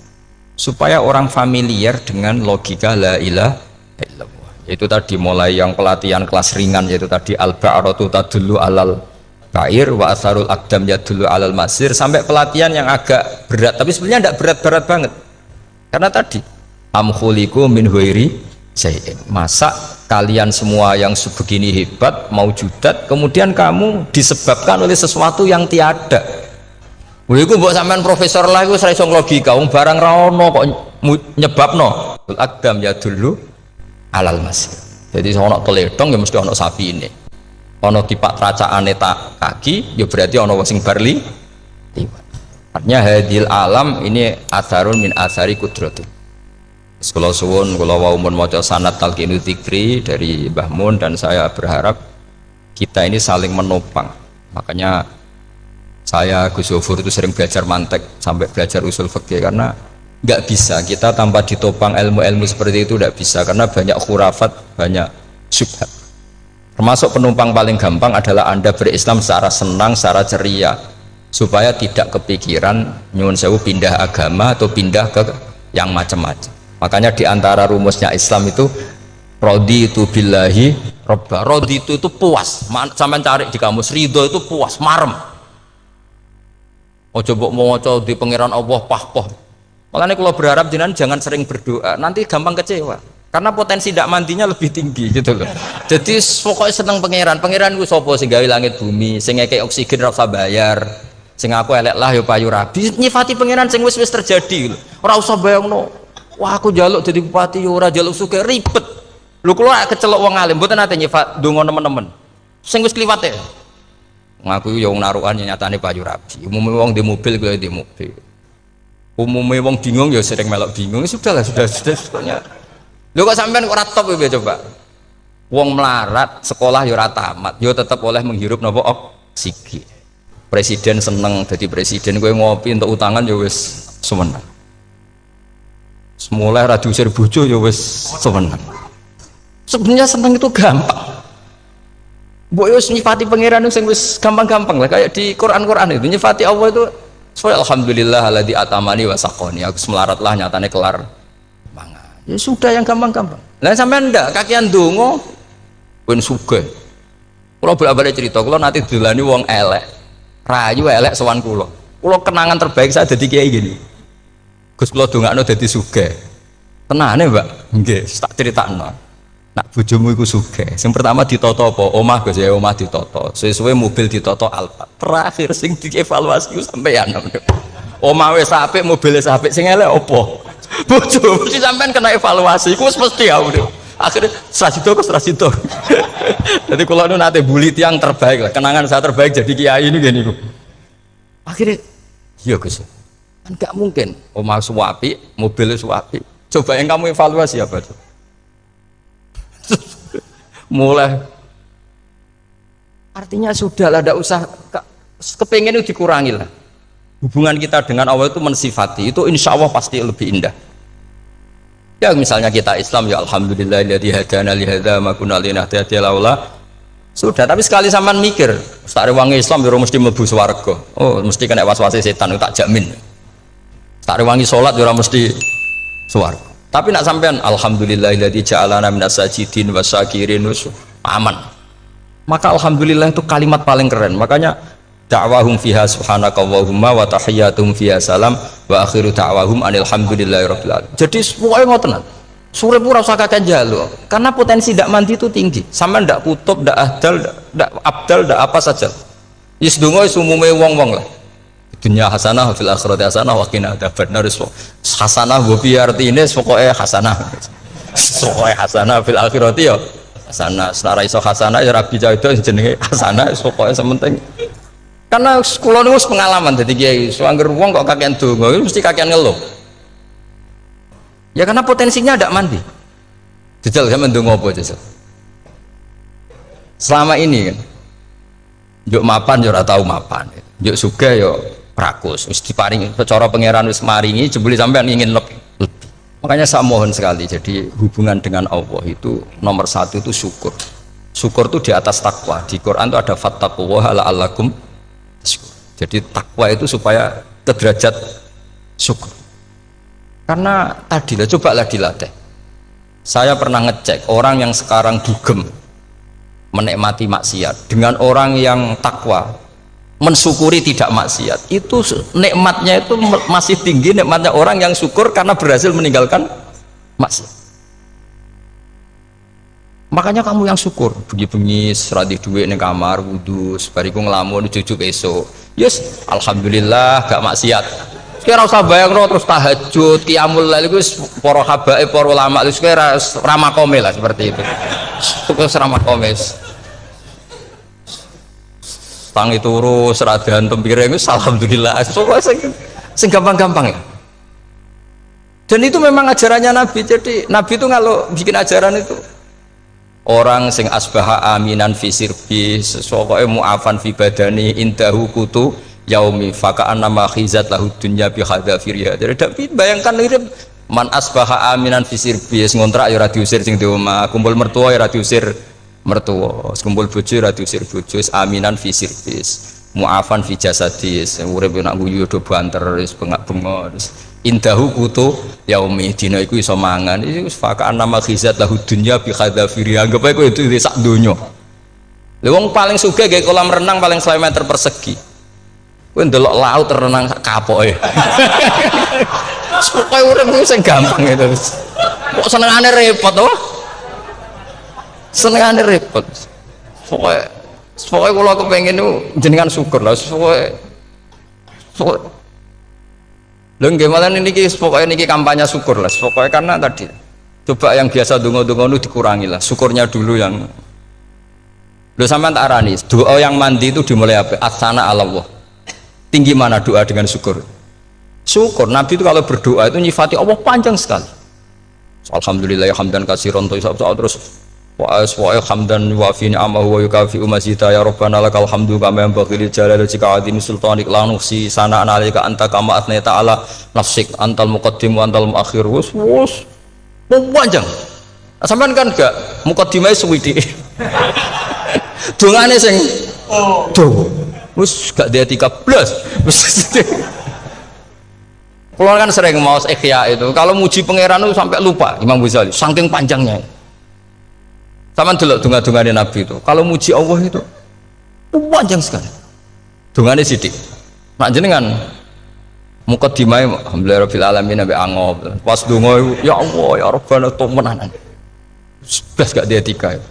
S1: supaya orang familiar dengan logika la ilaha illallah. Itu tadi mulai yang pelatihan kelas ringan, yaitu tadi al-ba'ratu tadullu alal ba'ir wa asarul aqdam yadullu alal masir, sampai pelatihan yang agak berat, tapi sebenarnya tidak berat-berat banget karena tadi am khuliqu min ghairi syai'in. Masa kalian semua yang sebegini hebat maujudat kemudian kamu disebabkan oleh sesuatu yang tiada. Iku mbok sampean profesor lah iku ora iso logika, wong barang ra ono kok nyebabno. Aqdam ya dulu alal masir. Jadi ono teledong ya mesti ono sapine. Ono tipak tracaane tak kaki ya berarti ono wong sing barli liwat. Artinya hadil alam ini atharun min athari qudratu. Kalau suwun, kalau wau mun maca sanad talqinu dzikri dari Mbah Mun, dan saya berharap kita ini saling menopang. Makanya saya Gus Zofur itu sering belajar mantek sampai belajar usul fikih, karena nggak bisa kita tanpa ditopang ilmu-ilmu seperti itu, tidak bisa, karena banyak khurafat, banyak syubhat. Termasuk penumpang paling gampang adalah Anda berislam secara senang, secara ceria, supaya tidak kepikiran nyuwun sewu pindah agama atau pindah ke yang macam-macam. Makanya diantara rumusnya Islam itu raditu billahi robba. Raditu itu puas, sampean cari di kamus, ridho itu puas, marem. Ojo mbok maca di pangeran Allah pah-pah. Makanya kalau berharap jenengan jangan sering berdoa, nanti gampang kecewa. Karena potensi tidak mandinya lebih tinggi gitu loh. Jadi pokoknya seneng pangeran. Pangeran ku sapa sing gawe langit bumi, sing ngekek oksigen ora usah bayar. Sing aku elek lah ya payu rabi. Nyifati pangeran sing wis terjadi. Ora usah bayangno. Wah aku jaluk jadi bupati ora jaluk suke ribet. Lu keluar kecelok wong alim mboten nate nyifat donga nemen-nemen. Sing wis kliwat ya. Ngaku ya wong narukan nyatane payu rabi. Umume wong di mobil kuwi di mobil. Umume wong bingung ya sering melok bingung. Sudahlah sudah sebetulnya. Lho kok sampean kok ora top ya coba. Wong melarat sekolah ya ora tamat, ya tetep oleh menghirup napa oksigen. Presiden seneng jadi presiden, kowe ngopi untuk utangan ya wis semenang. Semula ra diusir bojo ya wis seneng. Sebenarnya seneng itu gampang. Mbok yo nyifati pangeran sing wis gampang-gampang lah kayak di Quran itu nyifati Allah itu soal alhamdulillah alladzi atamani wa saqoni aku semelarat lah nyatane kelar mangan. Ya sudah yang gampang-gampang. Lah sampean ndak kakian donga ben sugih. Kula bolak-balik cerita, kula nanti dilani wong elek. Rayu elek sowan kula. Kula kenangan terbaik saya dadi kiai gini. Gus kula dongakno dadi sugih. Tenane, Mbak. Nggih, tak critakno. Nak bojomu iku sugih. Sing pertama ditoto apa? Omah Gus ya, omah ditoto. Suwe-suwe mobil ditoto Alfa. Terakhir sing dievaluasi ku sampeyan. Omah wis apik, mobil wis apik, sing elek apa? Bojomu mesti sampean kena evaluasi. Iku wis mesti ya. Akhirnya Srasito. Jadi kalau nu nate bully tiang terbaik lah. Kenangan saya terbaik jadi kiai ini gini. Akhirnya, iya Gus. Kan gak mungkin. Omah suwapi, mobil suwapi. Coba yang kamu evaluasi apa tuh? Mulai artinya sudah lah, tidak usah kepengen itu dikurangi lah. Hubungan kita dengan Allah itu mensifati itu insya Allah pasti lebih indah. Ya misalnya kita Islam ya alhamdulillahilladzi hadana li hadza ma kunna linahtadiya laula. Sudah, tapi sekali sampean mikir, sak rewangi Islam yo mesti mlebu swarga. Oh, mesti kena was-wase setan tak jamin. Sak rewangi salat yo mesti swarga. Tapi nak sampean alhamdulillahilladzi ja'alana minas sajidin wasyakirin aman. Maka alhamdulillah itu kalimat paling keren. Makanya da'wahum fiha subhanakallahumma wa tahiyyatuhum fiha salam wa akhiru da'wahum alhamdulillahirabbil alamin. Jadi pokoke ngoten. Sore pura usah kakek njaluk. Karena potensi ndak mandi itu tinggi. Sampean ndak kutub, ndak ahdal, ndak abdal, ndak apa saja. Wis donga wis umume wong-wong lah. Dunia hasanah fil akhirati hasanah wa qina adzabannar. Hasanah wa bi artine pokoke hasanah. Pokoke hasanah fil akhirati ya hasanah. Senara iso hasanah ya rabi itu jenenge hasanah pokoke sementing. Karena kula niku pengalaman dadi kiai, angger wong kok kakean donga mesti kakean ngeluh. Ya karena potensinya ndak mandi. Jajal sampean ndonga apa jajal? Selama ini kan njuk mapan yo ora tau mapan. Njuk sugih yo rakus, wis diparingi cara pangeran wis maringi jebule sampean ingin lebih. Makanya saya mohon sekali, jadi hubungan dengan Allah itu nomor satu itu syukur. Syukur itu di atas takwa. Di Quran itu ada fattaqullaha la'allakum tashkurun. Jadi takwa itu supaya ke derajat syukur. Karena tadi lah, cobalah dilatih. Saya pernah ngecek orang yang sekarang dugem menikmati maksiat dengan orang yang takwa mensyukuri tidak maksiat, itu nikmatnya itu masih tinggi nikmatnya orang yang syukur karena berhasil meninggalkan maksiat. Makanya kamu yang syukur bengi-bengi seradih duit ning kamar wudu bariku ngelamun jujuk esuk yes alhamdulillah gak maksiat. Kira usah bayangno terus tahajud qiyamul lail iku para habaib para ulama wis kira ramakome lah seperti itu. Terus ramakome tangi turu seradan tempiring itu alhamdulillah sing gampang-gampang ya. Dan itu memang ajarannya Nabi. Jadi Nabi itu kalau bikin ajaran itu orang sing asbaha aminan fi sirbi sesuai mu'afan fi badani indahu kutu yaumi faka'an nama khizat lahu dunya bi hadafiriha. Jadi Nabi bayangkan mirip man asbaha aminan fi sirbi ngontrak ya ora diusir sing di omah, kumpul mertua ya ora diusir mertua, kumpul bojo ra diusir bojo, aminan fi sirbis, mu'afan fi jasadis, urip nak guyu do banter wis bengak-bengok. Indahu kutu yaumi dina iku iso mangan. Iku fakaan nama khizat lahu dunya bi khadafiri. Anggap ae kowe itu sak donya. Lha wong paling sugih gawe kolam renang paling 100 meter persegi. Kowe ndelok laut renang sak kapoke. Pokoke urip sing gampang itu. Kok senengane repot to? Senengane repot. Pokoknya kalau kepengen itu jenengan syukur lah. Pokoknya gimana ini pokoknya ini kampanye syukur lah. Pokoknya karena tadi coba yang biasa dongo-dongo itu dikurangi lah. Syukurnya dulu yang lo sama tak arani. Doa yang mandi itu dimulai apa? Asana Allah. Tinggi mana doa dengan syukur? Syukur. Nabi itu kalau berdoa itu nyifati Allah panjang sekali. Alhamdulillah hamdan katsiran terus wa hamdan wa fi ni'amahu wa yukafi mazida ya rabbana lakal hamdu kama yanbaghi li jalali wajhika azimi sultanik la nuhsi sana'an 'alaika anta kama athnayta 'ala nafsik antal muqaddim wa antal muakhir. Wus panjang. Sampean kan gak muqaddimah suwidi. dongane sing do. Wis gak dia 13. Kalau kan sering mau ikhya itu, kalau muji pangeran itu sampai lupa Imam Ghazali, saking panjangnya. Sama dulu donga-dongane Nabi itu, kalau muji Allah itu panjang sekali. Dongane sithik. Nak jenengan mukaddimah alhamdulillahirabbil alamin sampai angob. Pas donga ya Allah ya Rabbana temenan. Blas gak dia 3 itu.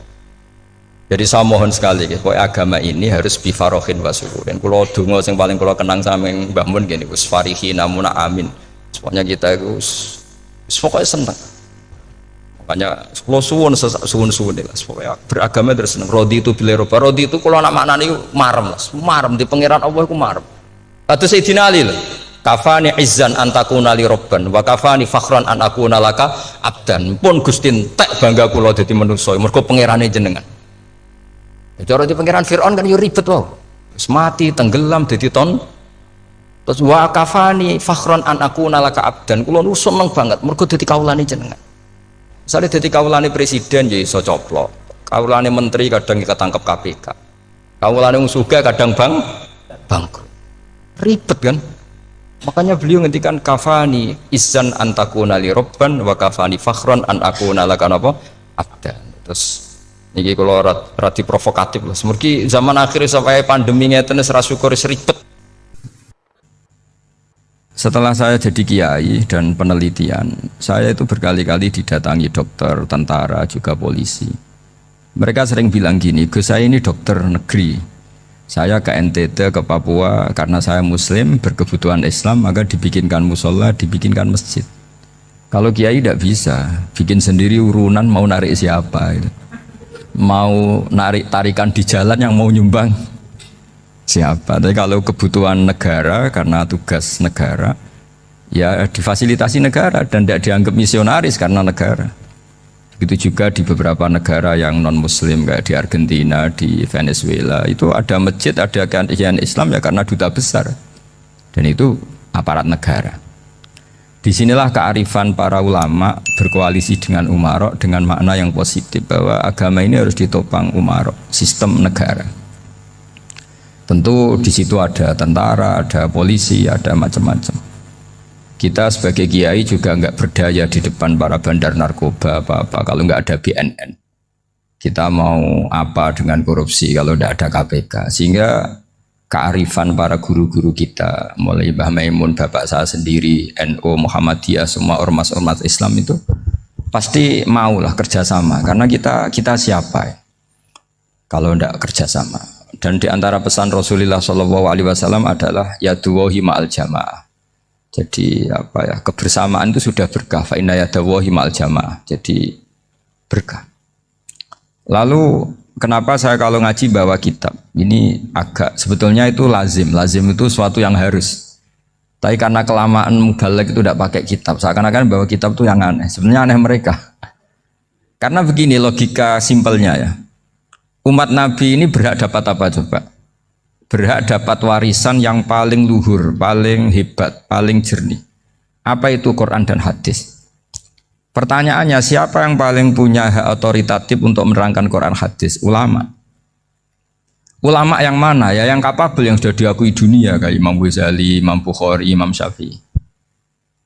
S1: Jadi saya mohon sekali, agama ini harus bifarohin wasururin. Kalau dungo yang paling kalau kenang sama yang Mbah Mun gini, us farihi namuna amin. Pokoknya kita itu, pokoknya senang. Makanya kalau suwun lah. Pokoknya beragama terus senang. Rodi itu bila roba, rodi itu kalau anak maknanya marem lah, marem di pangeran Allah itu marem. Atau Sayyidina Ali lah. Kafani izzan antakuna li robban, wa kafani fakhran an akuna laka abdan. Pun Gustin tak bangga kula dadi manusa, mergo pangerane jenengan. Cara di pangeran Fir'aun kan yo ribet wae. Wis mati tenggelam dadi ton. Terus wa kafani fakhron an akuna laka abdan. Kula nu seneng banget mergo dadi kawulane jenengan. Misale dadi kawulane presiden ya iso coplok. Kawulane menteri kadang ketangkep KPK. Kawulane wong sugih kadang bangkrut. Ribet kan? Makanya beliau ngendikan kafani izzan antakuna li robban wa kafani fakhron an akuna laka napa abdan. Terus niki kalau rati provokatif lah. Semergi zaman akhir sampai pandemi ngeten wis ra syukur ribet. Setelah saya jadi kiai dan penelitian, saya itu berkali-kali didatangi dokter, tentara, juga polisi. Mereka sering bilang gini, Gus saya ini dokter negeri. Saya ke NTT, ke Papua, karena saya muslim, berkebutuhan Islam, maka dibikinkan musola, dibikinkan masjid. Kalau kiai tidak bisa, bikin sendiri urunan mau narik siapa itu. Mau narik tarikan di jalan yang mau nyumbang siapa. Tapi kalau kebutuhan negara karena tugas negara ya difasilitasi negara dan tidak dianggap misionaris karena negara. Begitu juga di beberapa negara yang non muslim kayak di Argentina, di Venezuela itu ada masjid, ada kajian Islam ya karena duta besar dan itu aparat negara. Disinilah kearifan para ulama berkoalisi dengan umarok dengan makna yang positif bahwa agama ini harus ditopang umarok, sistem negara. Tentu di situ ada tentara, ada polisi, ada macam-macam. Kita sebagai kiai juga nggak berdaya di depan para bandar narkoba apa-apa kalau nggak ada BNN. Kita mau apa dengan korupsi kalau tidak ada KPK? Sehingga kearifan para guru-guru kita, mulai Mbah Maimun, bapak saya sendiri, NU, Muhammadiyah, semua ormas-ormas Islam itu pasti maulah kerjasama karena kita siapa ya? Kalau tidak kerjasama. Dan di antara pesan Rasulullah SAW adalah yaduwahi ma'al jamaah. Jadi apa ya, kebersamaan itu sudah berkah. Fa inna yadawahi ma'al jamaah. Jadi berkah. Lalu kenapa saya kalau ngaji bawa kitab? Ini agak sebetulnya itu lazim. Lazim itu suatu yang harus. Tapi karena kelamaan mubalek itu tidak pakai kitab. Seakan-akan bawa kitab itu yang aneh. Sebenarnya aneh mereka. Karena begini logika simpelnya ya. Umat Nabi ini berhak dapat apa coba? Berhak dapat warisan yang paling luhur, paling hebat, paling jernih. Apa itu Quran dan hadis? Pertanyaannya, siapa yang paling punya hak otoritatif untuk menerangkan Quran hadis? Ulama. Ulama yang mana? Ya yang kapabel, yang sudah diakui dunia kayak Imam Ghazali, Imam Bukhari, Imam Syafi'i.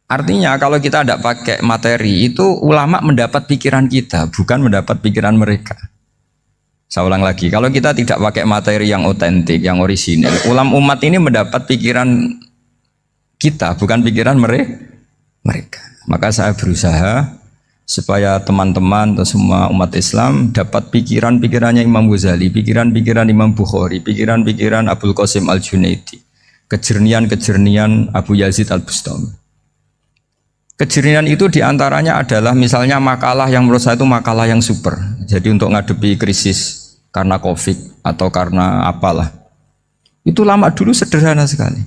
S1: Artinya kalau kita tidak pakai materi itu ulama mendapat pikiran kita, bukan mendapat pikiran mereka. Saya ulang lagi, kalau kita tidak pakai materi yang otentik, yang orisinil, umat ini mendapat pikiran kita, bukan pikiran mereka. Maka saya berusaha supaya teman-teman atau semua umat Islam dapat pikiran-pikirannya Imam Ghazali, pikiran-pikiran Imam Bukhari, pikiran-pikiran Abul Qasim Al-Junaidi, kejernian-kejernian Abu Yazid Al-Bustami. Kejernian itu diantaranya adalah misalnya makalah yang menurut saya itu makalah yang super. Jadi untuk ngadepi krisis karena COVID atau karena apalah. Itu lama dulu sederhana sekali.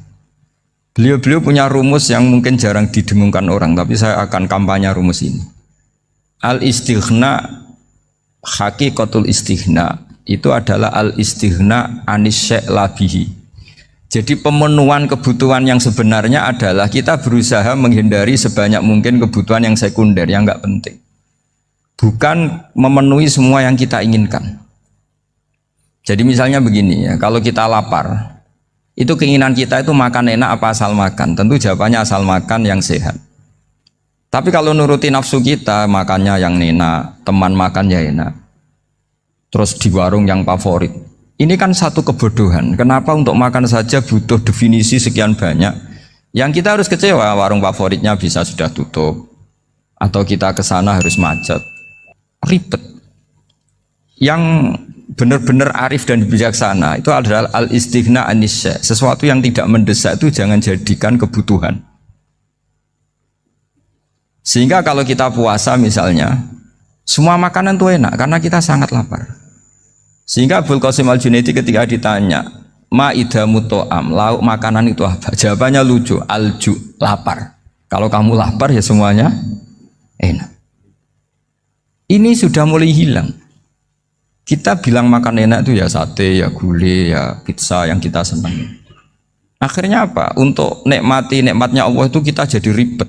S1: Beliau-beliau punya rumus yang mungkin jarang didengungkan orang, tapi saya akan kampanye rumus ini. Al-istighna, hakikatul istighna, itu adalah al-istighna anis syai' labihi. Jadi pemenuhan kebutuhan yang sebenarnya adalah kita berusaha menghindari sebanyak mungkin kebutuhan yang sekunder, yang enggak penting. Bukan memenuhi semua yang kita inginkan. Jadi misalnya begini ya, kalau kita lapar, itu keinginan kita itu makan enak apa asal makan? Tentu jawabannya asal makan yang sehat. Tapi kalau nuruti nafsu kita, makannya yang enak, teman makan ya enak, terus di warung yang favorit. Ini kan satu kebodohan. Kenapa untuk makan saja butuh definisi sekian banyak? Yang kita harus kecewa, warung favoritnya bisa sudah tutup, atau kita ke sana harus macet, ribet. Yang benar-benar arif dan bijaksana itu adalah al-istighna anisya. Sesuatu yang tidak mendesak itu jangan jadikan kebutuhan. Sehingga kalau kita puasa misalnya, semua makanan itu enak karena kita sangat lapar. Sehingga Abul Qasim Al-Junaidi ketika ditanya, ma'idamu to'am, lauk makanan itu apa? Jawabannya lucu, alju, lapar. Kalau kamu lapar ya semuanya enak. Ini sudah mulai hilang. Kita bilang makan enak itu ya sate, ya gulai, ya pizza yang kita senang. Akhirnya apa? Untuk nikmati nikmatnya Allah itu kita jadi ribet.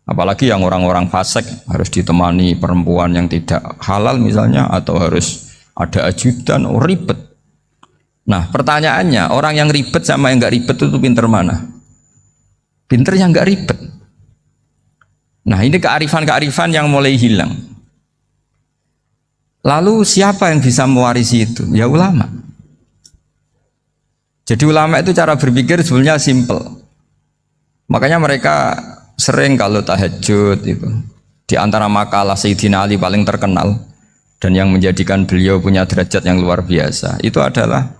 S1: Apalagi yang orang-orang fasik harus ditemani perempuan yang tidak halal misalnya, atau harus ada ajudan, ribet. Nah pertanyaannya, orang yang ribet sama yang nggak ribet itu pinter mana? Pinter yang nggak ribet. Nah ini kearifan-kearifan yang mulai hilang. Lalu siapa yang bisa mewarisi itu? Ya ulama. Jadi ulama itu cara berpikir sebenarnya simple. Makanya mereka sering kalau tahajud itu, di antara makalah Sayyidina Ali paling terkenal dan yang menjadikan beliau punya derajat yang luar biasa itu adalah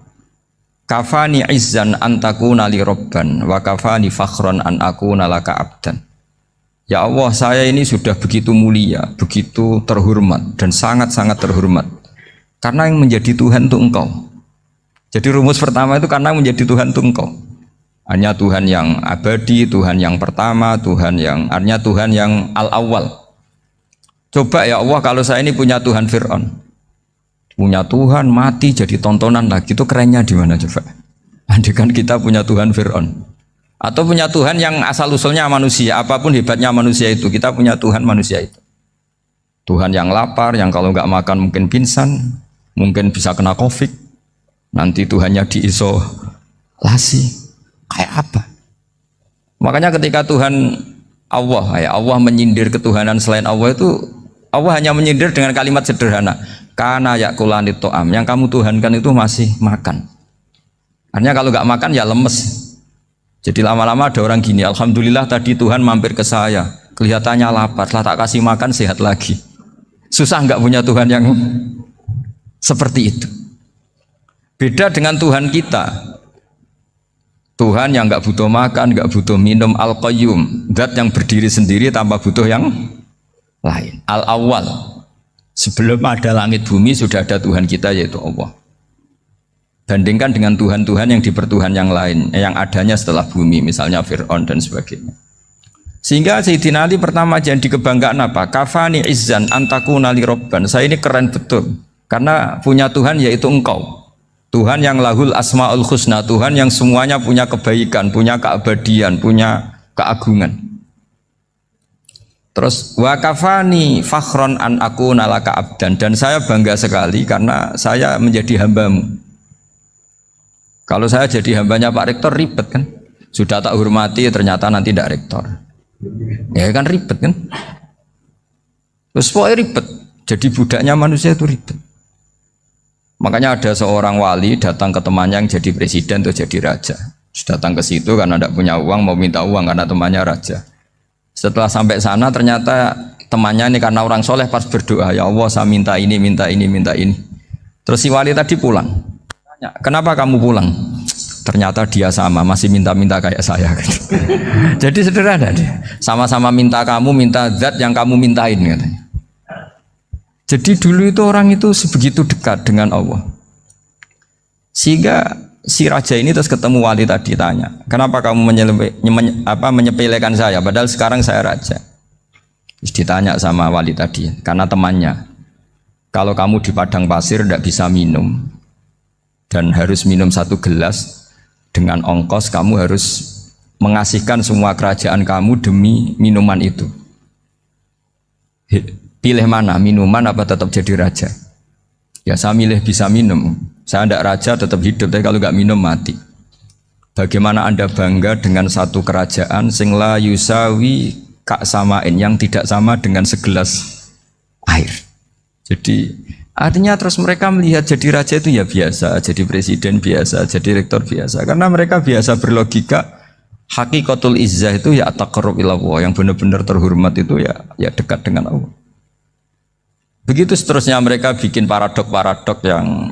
S1: kafani izzan antakuna li robban wa kafani fakhron an akuna laka abdan. Ya Allah, saya ini sudah begitu mulia, begitu terhormat dan sangat-sangat terhormat karena yang menjadi Tuhan itu Engkau. Jadi rumus pertama itu karena menjadi Tuhan itu Engkau. Hanya Tuhan yang abadi, Tuhan yang pertama, hanya Tuhan yang al-awwal. Coba ya Allah, kalau saya ini punya Tuhan Fir'aun, punya Tuhan mati jadi tontonan lagi, itu kerennya di mana coba? Andaikan kita punya Tuhan Fir'aun, atau punya Tuhan yang asal usulnya manusia, apapun hebatnya manusia itu, kita punya Tuhan manusia itu. Tuhan yang lapar, yang kalau nggak makan mungkin pingsan, mungkin bisa kena COVID, nanti Tuhannya diisolasi. Kayak apa? Makanya ketika Tuhan Allah menyindir ketuhanan selain Allah itu, Allah hanya menyindir dengan kalimat sederhana, kana yakulani to'am, yang kamu tuhankan itu masih makan. Artinya kalau nggak makan ya lemes. Jadi lama-lama ada orang gini, alhamdulillah tadi Tuhan mampir ke saya, kelihatannya lapar, setelah tak kasih makan sehat lagi. Susah nggak punya Tuhan yang seperti itu. Beda dengan Tuhan kita. Tuhan yang nggak butuh makan, nggak butuh minum, al-qayyum, zat yang berdiri sendiri tanpa butuh yang lain. Al-awwal, sebelum ada langit bumi sudah ada Tuhan kita yaitu Allah. Bandingkan dengan Tuhan-Tuhan yang dipertuhan yang lain, yang adanya setelah bumi, misalnya Fir'aun dan sebagainya. Sehingga Sayyidina Ali pertama jadi kebanggaan apa? Kafani izzan antakuna li robban. Saya ini keren betul karena punya Tuhan yaitu Engkau. Tuhan yang lahul asmaul husna, Tuhan yang semuanya punya kebaikan, punya keabadian, punya keagungan. Terus wa kafani fakhron an akuna laka abdan, dan saya bangga sekali karena saya menjadi hambamu. Kalau saya jadi hambanya Pak Rektor ribet kan, sudah tak hormati ternyata nanti tidak rektor, ya kan ribet kan. Terus pokoknya ribet, jadi budaknya manusia itu ribet. Makanya ada seorang wali datang ke temannya yang jadi presiden atau jadi raja. Datang ke situ karena tidak punya uang, mau minta uang karena temannya raja. Setelah sampai sana ternyata temannya ini karena orang soleh pas berdoa, ya Allah saya minta ini, minta ini, minta ini. Terus si wali tadi pulang. Tanya, kenapa kamu pulang? Ternyata dia sama, masih minta-minta kayak saya. Jadi sederhana deh. Sama-sama minta kamu, minta zat yang kamu mintain katanya. Jadi dulu itu orang itu sebegitu dekat dengan Allah. Sehingga si raja ini terus ketemu wali tadi tanya, kenapa kamu menyepelekan saya padahal sekarang saya raja? Terus ditanya sama wali tadi, karena temannya, kalau kamu di padang pasir tidak bisa minum dan harus minum 1 gelas, dengan ongkos kamu harus mengasihkan semua kerajaan kamu demi minuman itu. Pilih mana, minuman apa tetap jadi raja? Ya saya milih bisa minum. Saya tidak raja tetap hidup, tapi kalau nggak minum mati. Bagaimana Anda bangga dengan satu kerajaan sing la yusawi kak samain, yang tidak sama dengan segelas air. Jadi artinya terus mereka melihat jadi raja itu ya biasa, jadi presiden biasa, jadi rektor biasa. Karena mereka biasa berlogika hakikatul izzah itu ya taqarrub ilallah, yang benar-benar terhormat itu ya dekat dengan Allah. Begitu seterusnya mereka bikin paradok-paradok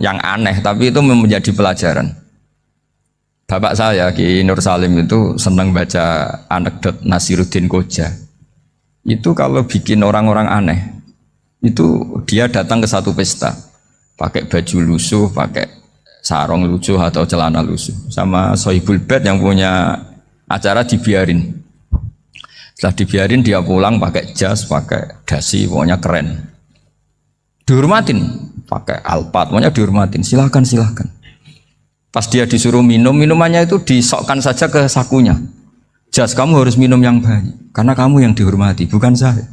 S1: yang aneh, tapi itu menjadi pelajaran. Bapak saya Ki Nur Salim itu senang baca anekdot Nasiruddin Koja. Itu kalau bikin orang-orang aneh, itu dia datang ke satu pesta, pakai baju lusuh, pakai sarung lusuh atau celana lusuh, sama Sohibul Bait yang punya acara dibiarin. Setelah dibiarin dia pulang pakai jas, pakai dasi, pokoknya keren. Dihormatin, pakai alpat, pokoknya dihormatin. Silakan. Pas dia disuruh minum, minumannya itu disokkan saja ke sakunya. Jas, kamu harus minum yang banyak, karena kamu yang dihormati, bukan saya.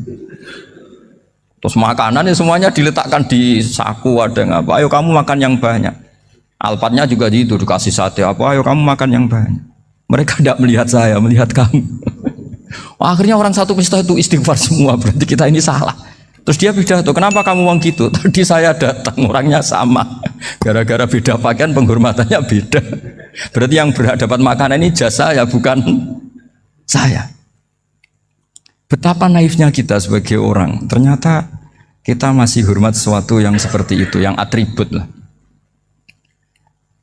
S1: Terus makanan ya semuanya diletakkan di saku, ada yang apa? Ayo kamu makan yang banyak. Alpatnya juga gitu, dikasih sate apa? Ayo kamu makan yang banyak. Mereka tidak melihat saya, melihat kamu. Akhirnya orang satu pesta itu istighfar semua, berarti kita ini salah. Terus dia pidato, kenapa kamu uang gitu? Tadi saya datang, orangnya sama. Gara-gara beda pakaian, penghormatannya beda. Berarti yang berhak dapat makanan ini jasa ya, bukan saya. Betapa naifnya kita sebagai orang. Ternyata kita masih hormat sesuatu yang seperti itu, yang atribut lah.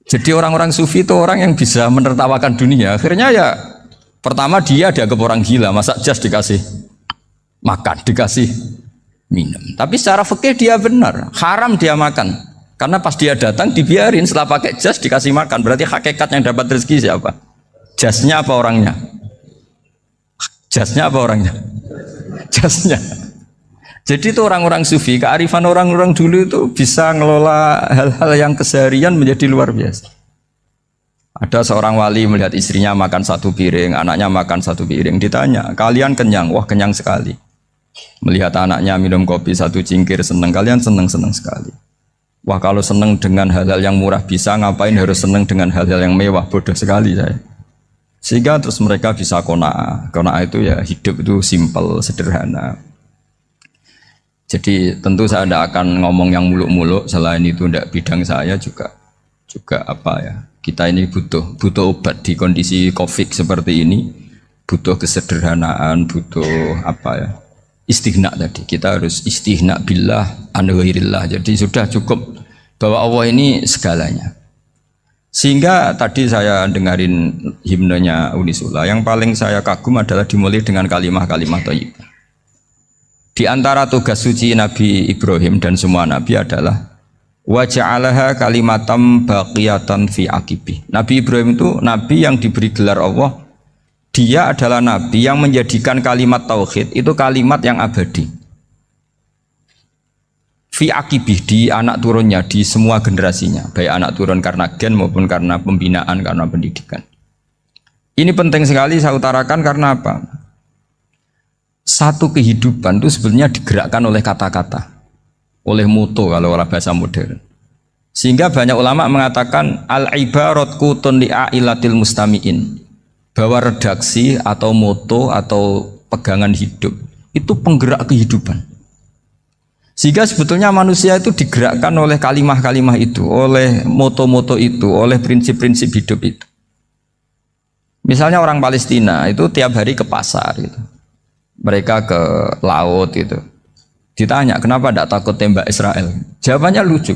S1: Jadi orang-orang sufi itu orang yang bisa menertawakan dunia. Akhirnya ya, pertama dia dianggap orang gila, masa jas dikasih makan, dikasih minum. Tapi secara fikih dia benar, haram dia makan. Karena pas dia datang dibiarin, setelah pakai jas dikasih makan. Berarti hakikat yang dapat rezeki siapa? Jasnya apa orangnya? Jasnya apa orangnya? Jasnya. Jadi itu orang-orang sufi, kearifan orang-orang dulu itu bisa ngelola hal-hal yang keseharian menjadi luar biasa. Ada seorang wali melihat istrinya makan satu piring, anaknya makan satu piring. Ditanya, kalian kenyang? Wah, kenyang sekali. Melihat anaknya minum kopi satu cingkir, senang. Kalian senang-senang sekali. Wah, kalau senang dengan hal-hal yang murah bisa, ngapain harus senang dengan hal-hal yang mewah? Bodoh sekali saya. Sehingga terus mereka bisa qanaah. Qanaah itu ya hidup itu simpel, sederhana. Jadi tentu saya tidak akan ngomong yang muluk-muluk, selain itu tidak bidang saya juga apa ya. Kita ini butuh obat di kondisi Covid seperti ini, butuh kesederhanaan, butuh apa ya? Istighna tadi. Kita harus istighna billah an ghairillah. Jadi sudah cukup bahwa Allah ini segalanya. Sehingga tadi saya dengarin himnenya Unisula, yang paling saya kagum adalah dimulai dengan kalimat-kalimat thayyibah. Di antara tugas suci Nabi Ibrahim dan semua nabi adalah wa ja'alaha kalimatam baqiyatan fi aqibi. Nabi Ibrahim itu nabi yang diberi gelar Allah. Dia adalah nabi yang menjadikan kalimat tauhid itu kalimat yang abadi. Fi aqibih, di anak turunnya, di semua generasinya, baik anak turun karena gen maupun karena pembinaan, karena pendidikan. Ini penting sekali saya utarakan karena apa? Satu kehidupan itu sebenarnya digerakkan oleh kata-kata, oleh moto kalau orang bahasa modern. Sehingga banyak ulama mengatakan al-ibarat kutun li'ailatil mustami'in, bahwa redaksi atau moto atau pegangan hidup itu penggerak kehidupan. Sehingga sebetulnya manusia itu digerakkan oleh kalimah-kalimah itu, oleh moto-moto itu, oleh prinsip-prinsip hidup itu. Misalnya orang Palestina itu tiap hari ke pasar gitu. Mereka ke laut gitu. Ditanya, kenapa tidak takut tembak Israel? Jawabannya lucu.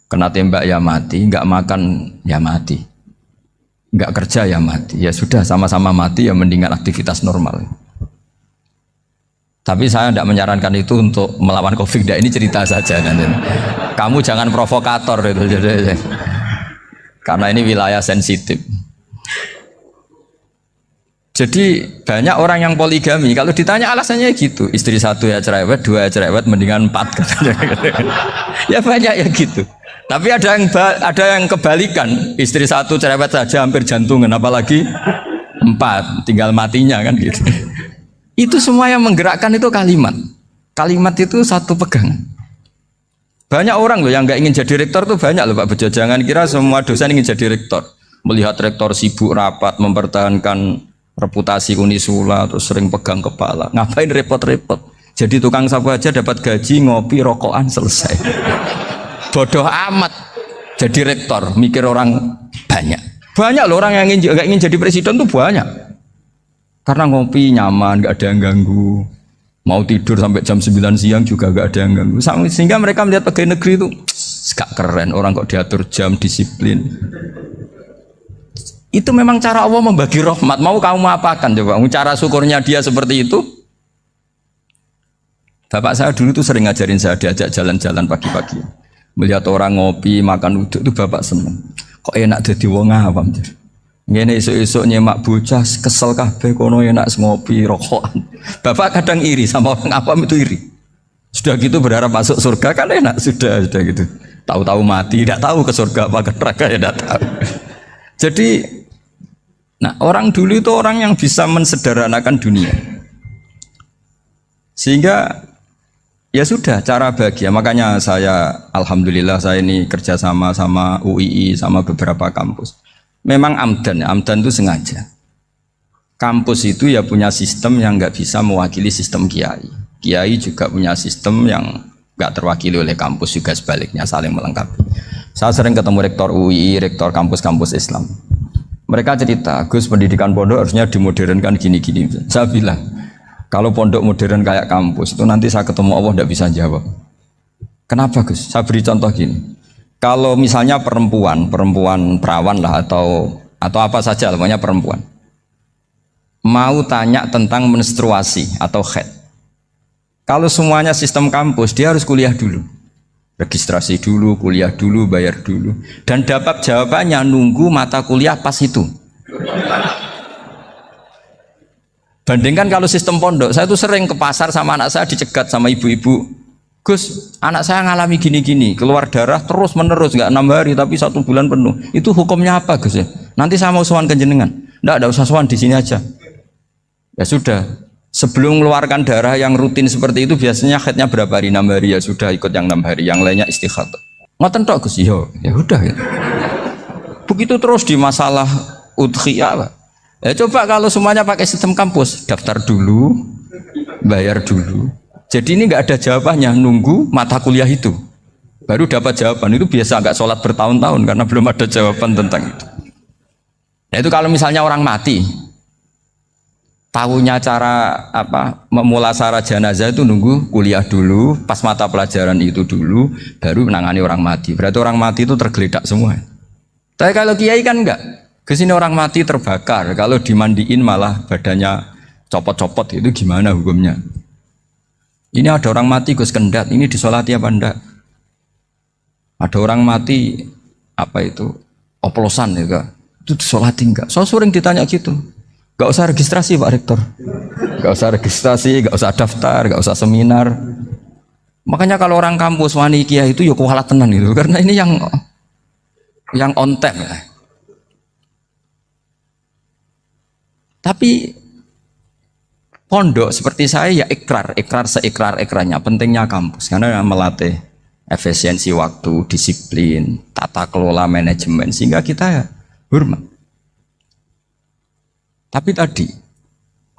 S1: Kena tembak ya mati, nggak makan ya mati. Nggak kerja ya mati, ya sudah sama-sama mati ya mendingan aktivitas normal. Tapi saya tidak menyarankan itu untuk melawan Covid, ini cerita saja nanti. Kamu jangan provokator itu, karena ini wilayah sensitif. Jadi banyak orang yang poligami, kalau ditanya alasannya gitu, istri satu ya cerewet, dua ya cerewet, mendingan 4 katanya. Ya banyak ya gitu. Tapi ada yang kebalikan, istri satu cerewet saja hampir jantungan, apalagi 4, tinggal matinya kan gitu. Itu semua yang menggerakkan itu kalimat. Kalimat itu satu pegangan. Banyak orang loh yang nggak ingin jadi rektor tuh banyak loh Pak Bejo. Jangan kira semua dosen ingin jadi rektor. Melihat rektor sibuk rapat mempertahankan reputasi Unisula terus sering pegang kepala. Ngapain repot-repot? Jadi tukang sapu aja dapat gaji, ngopi, rokokan selesai. Bodoh amat jadi rektor, mikir orang banyak. Banyak loh orang yang nggak ingin jadi presiden tuh banyak. Karena ngopi nyaman, nggak ada yang ganggu. Mau tidur sampai jam 9 siang juga nggak ada yang ganggu. Sehingga mereka melihat pegawai negeri itu gak keren, orang kok diatur jam, disiplin. Itu memang cara Allah membagi rahmat. Mau kamu apakan coba? Cara syukurnya dia seperti itu. Bapak saya dulu tuh sering ngajarin saya, diajak jalan-jalan pagi-pagi. Melihat orang ngopi, makan uduk itu bapak seneng. Kok enak jadi wong awam. Ngene esuk-esuk nyemak bocah kesel kabeh kono enak ngopi rokokan. Bapak kadang iri sama orang awam itu iri. Sudah gitu berharap masuk surga kan enak sudah gitu. Tahu-tahu mati, tidak tahu ke surga apa ke neraka ya tidak tahu. Jadi nah orang dulu itu orang yang bisa mensederhanakan dunia. Sehingga ya sudah cara bahagia. Makanya saya alhamdulillah saya ini kerjasama sama UII sama beberapa kampus. Memang amdan itu sengaja. Kampus itu ya punya sistem yang nggak bisa mewakili sistem kiai. Kiai juga punya sistem yang nggak terwakili oleh kampus juga sebaliknya saling melengkapi. Saya sering ketemu rektor UII, rektor kampus-kampus Islam. Mereka cerita, Gus pendidikan pondok harusnya dimodernkan gini-gini. Saya bilang, kalau pondok modern kayak kampus itu nanti saya ketemu Allah tidak bisa jawab. Kenapa Gus? Saya beri contoh gini. Kalau misalnya perempuan perawan lah atau apa saja namanya perempuan mau tanya tentang menstruasi atau haid. Kalau semuanya sistem kampus dia harus kuliah dulu. Registrasi dulu, kuliah dulu, bayar dulu dan dapat jawabannya nunggu mata kuliah pas itu. Bandingkan kalau sistem pondok, saya tuh sering ke pasar sama anak saya dicegat sama ibu-ibu. Gus, anak saya ngalami gini-gini, keluar darah terus menerus, nggak 6 hari tapi 1 bulan penuh. Itu hukumnya apa Gus ya? Nanti saya mau sowan ke jenengan. Nggak usah sowan di sini aja. Ya sudah, sebelum mengeluarkan darah yang rutin seperti itu biasanya haidnya berapa hari? 6 hari ya sudah ikut yang 6 hari, yang lainnya istighatsah. Ngoten tok Gus, ya udah ya. Begitu terus di masalah udhiyah. Ya coba kalau semuanya pakai sistem kampus, daftar dulu, bayar dulu. Jadi ini nggak ada jawabannya, nunggu mata kuliah itu baru dapat jawaban. Itu biasa nggak sholat bertahun-tahun karena belum ada jawaban tentang itu. Nah itu kalau misalnya orang mati, tahunya cara apa memulasara jenazah itu nunggu kuliah dulu, pas mata pelajaran itu dulu, baru menangani orang mati. Berarti orang mati itu tergeledak semua. Tapi kalau kiai kan enggak. Kesini orang mati terbakar, kalau dimandiin malah badannya copot-copot, itu gimana hukumnya? Ini ada orang mati Gus Kendat, ini disolati apa enggak? Ada orang mati apa itu oplosan ya, itu disolati enggak? So sering ditanya gitu. Enggak usah registrasi Pak Rektor, enggak usah registrasi, enggak usah daftar, enggak usah seminar. Makanya kalau orang kampus wani kiai itu ya kualat tenan gitu, karena ini yang on time ya. Tapi pondok seperti saya ya ikrar seikrar-ikrarnya pentingnya kampus karena melatih efisiensi waktu, disiplin, tata kelola manajemen sehingga kita ya hormat. Tapi tadi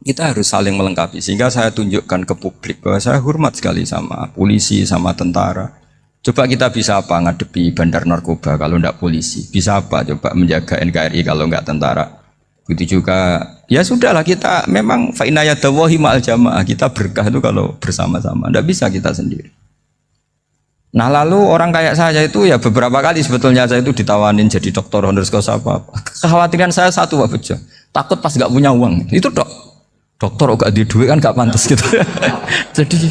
S1: kita harus saling melengkapi sehingga saya tunjukkan ke publik bahwa saya hormat sekali sama polisi, sama tentara. Coba kita bisa apa ngadepi bandar narkoba kalau enggak polisi? Bisa apa coba menjaga NKRI kalau enggak tentara? Begitu juga ya sudahlah kita memang fa inna yadallahi ma'al jamaah, kita berkah itu kalau bersama-sama, tidak bisa kita sendiri. Nah lalu orang kayak saya itu ya beberapa kali sebetulnya saya itu ditawanin jadi doktor honoris causa apa. Kekhawatiran saya satu Pak Bejo, takut pas nggak punya uang itu dokter gak di duit kan gak pantas gitu. Jadi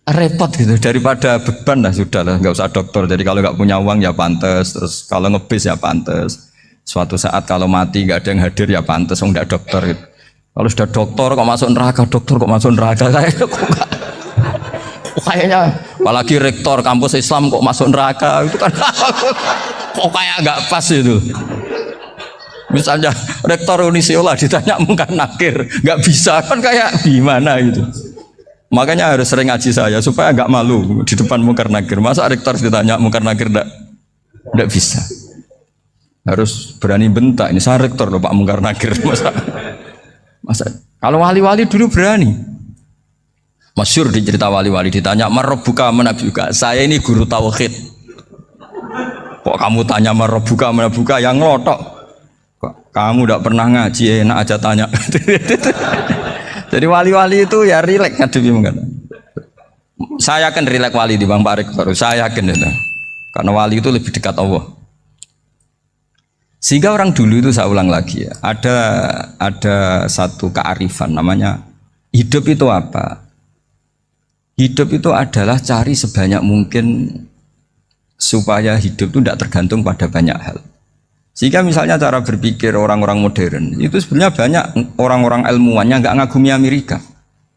S1: repot gitu, daripada beban lah sudahlah nggak usah dokter. Jadi kalau nggak punya uang ya pantas, terus kalau ngebis ya pantas. Suatu saat kalau mati nggak ada yang hadir ya pantas, nggak dokter gitu. Kalau sudah dokter kok masuk neraka, dokter kok masuk neraka, kayaknya apalagi rektor kampus Islam kok masuk neraka itu kan kok kayak nggak pas itu. Misalnya rektor Unisula ditanya mungkin nakir, nggak bisa kan kayak gimana gitu. Makanya harus sering ngaji saya supaya agak malu di depan Munkar Nakir. Masa rektor ditanya Munkar Nakir enggak bisa. Harus berani bentak. Ini saya rektor loh Pak Munkar Nakir. Masa kalau wali-wali dulu berani. Masyhur di cerita wali-wali ditanya marabbuka manabuka. Saya ini guru tauhid. Kok kamu tanya marabbuka manabuka yang ngelotok? Kok kamu enggak pernah ngaji enak aja tanya. Jadi wali-wali itu ya rileks ngadepi mungkin. Saya yakin rileks wali di Bang Pak Rektor. Saya yakin itu. Karena wali itu lebih dekat Allah. Sehingga orang dulu itu saya ulang lagi ya. Ada satu kearifan namanya hidup itu apa? Hidup itu adalah cari sebanyak mungkin supaya hidup itu tidak tergantung pada banyak hal. Sehingga misalnya cara berpikir orang-orang modern itu sebenarnya banyak orang-orang ilmuwan yang nggak ngagumi Amerika.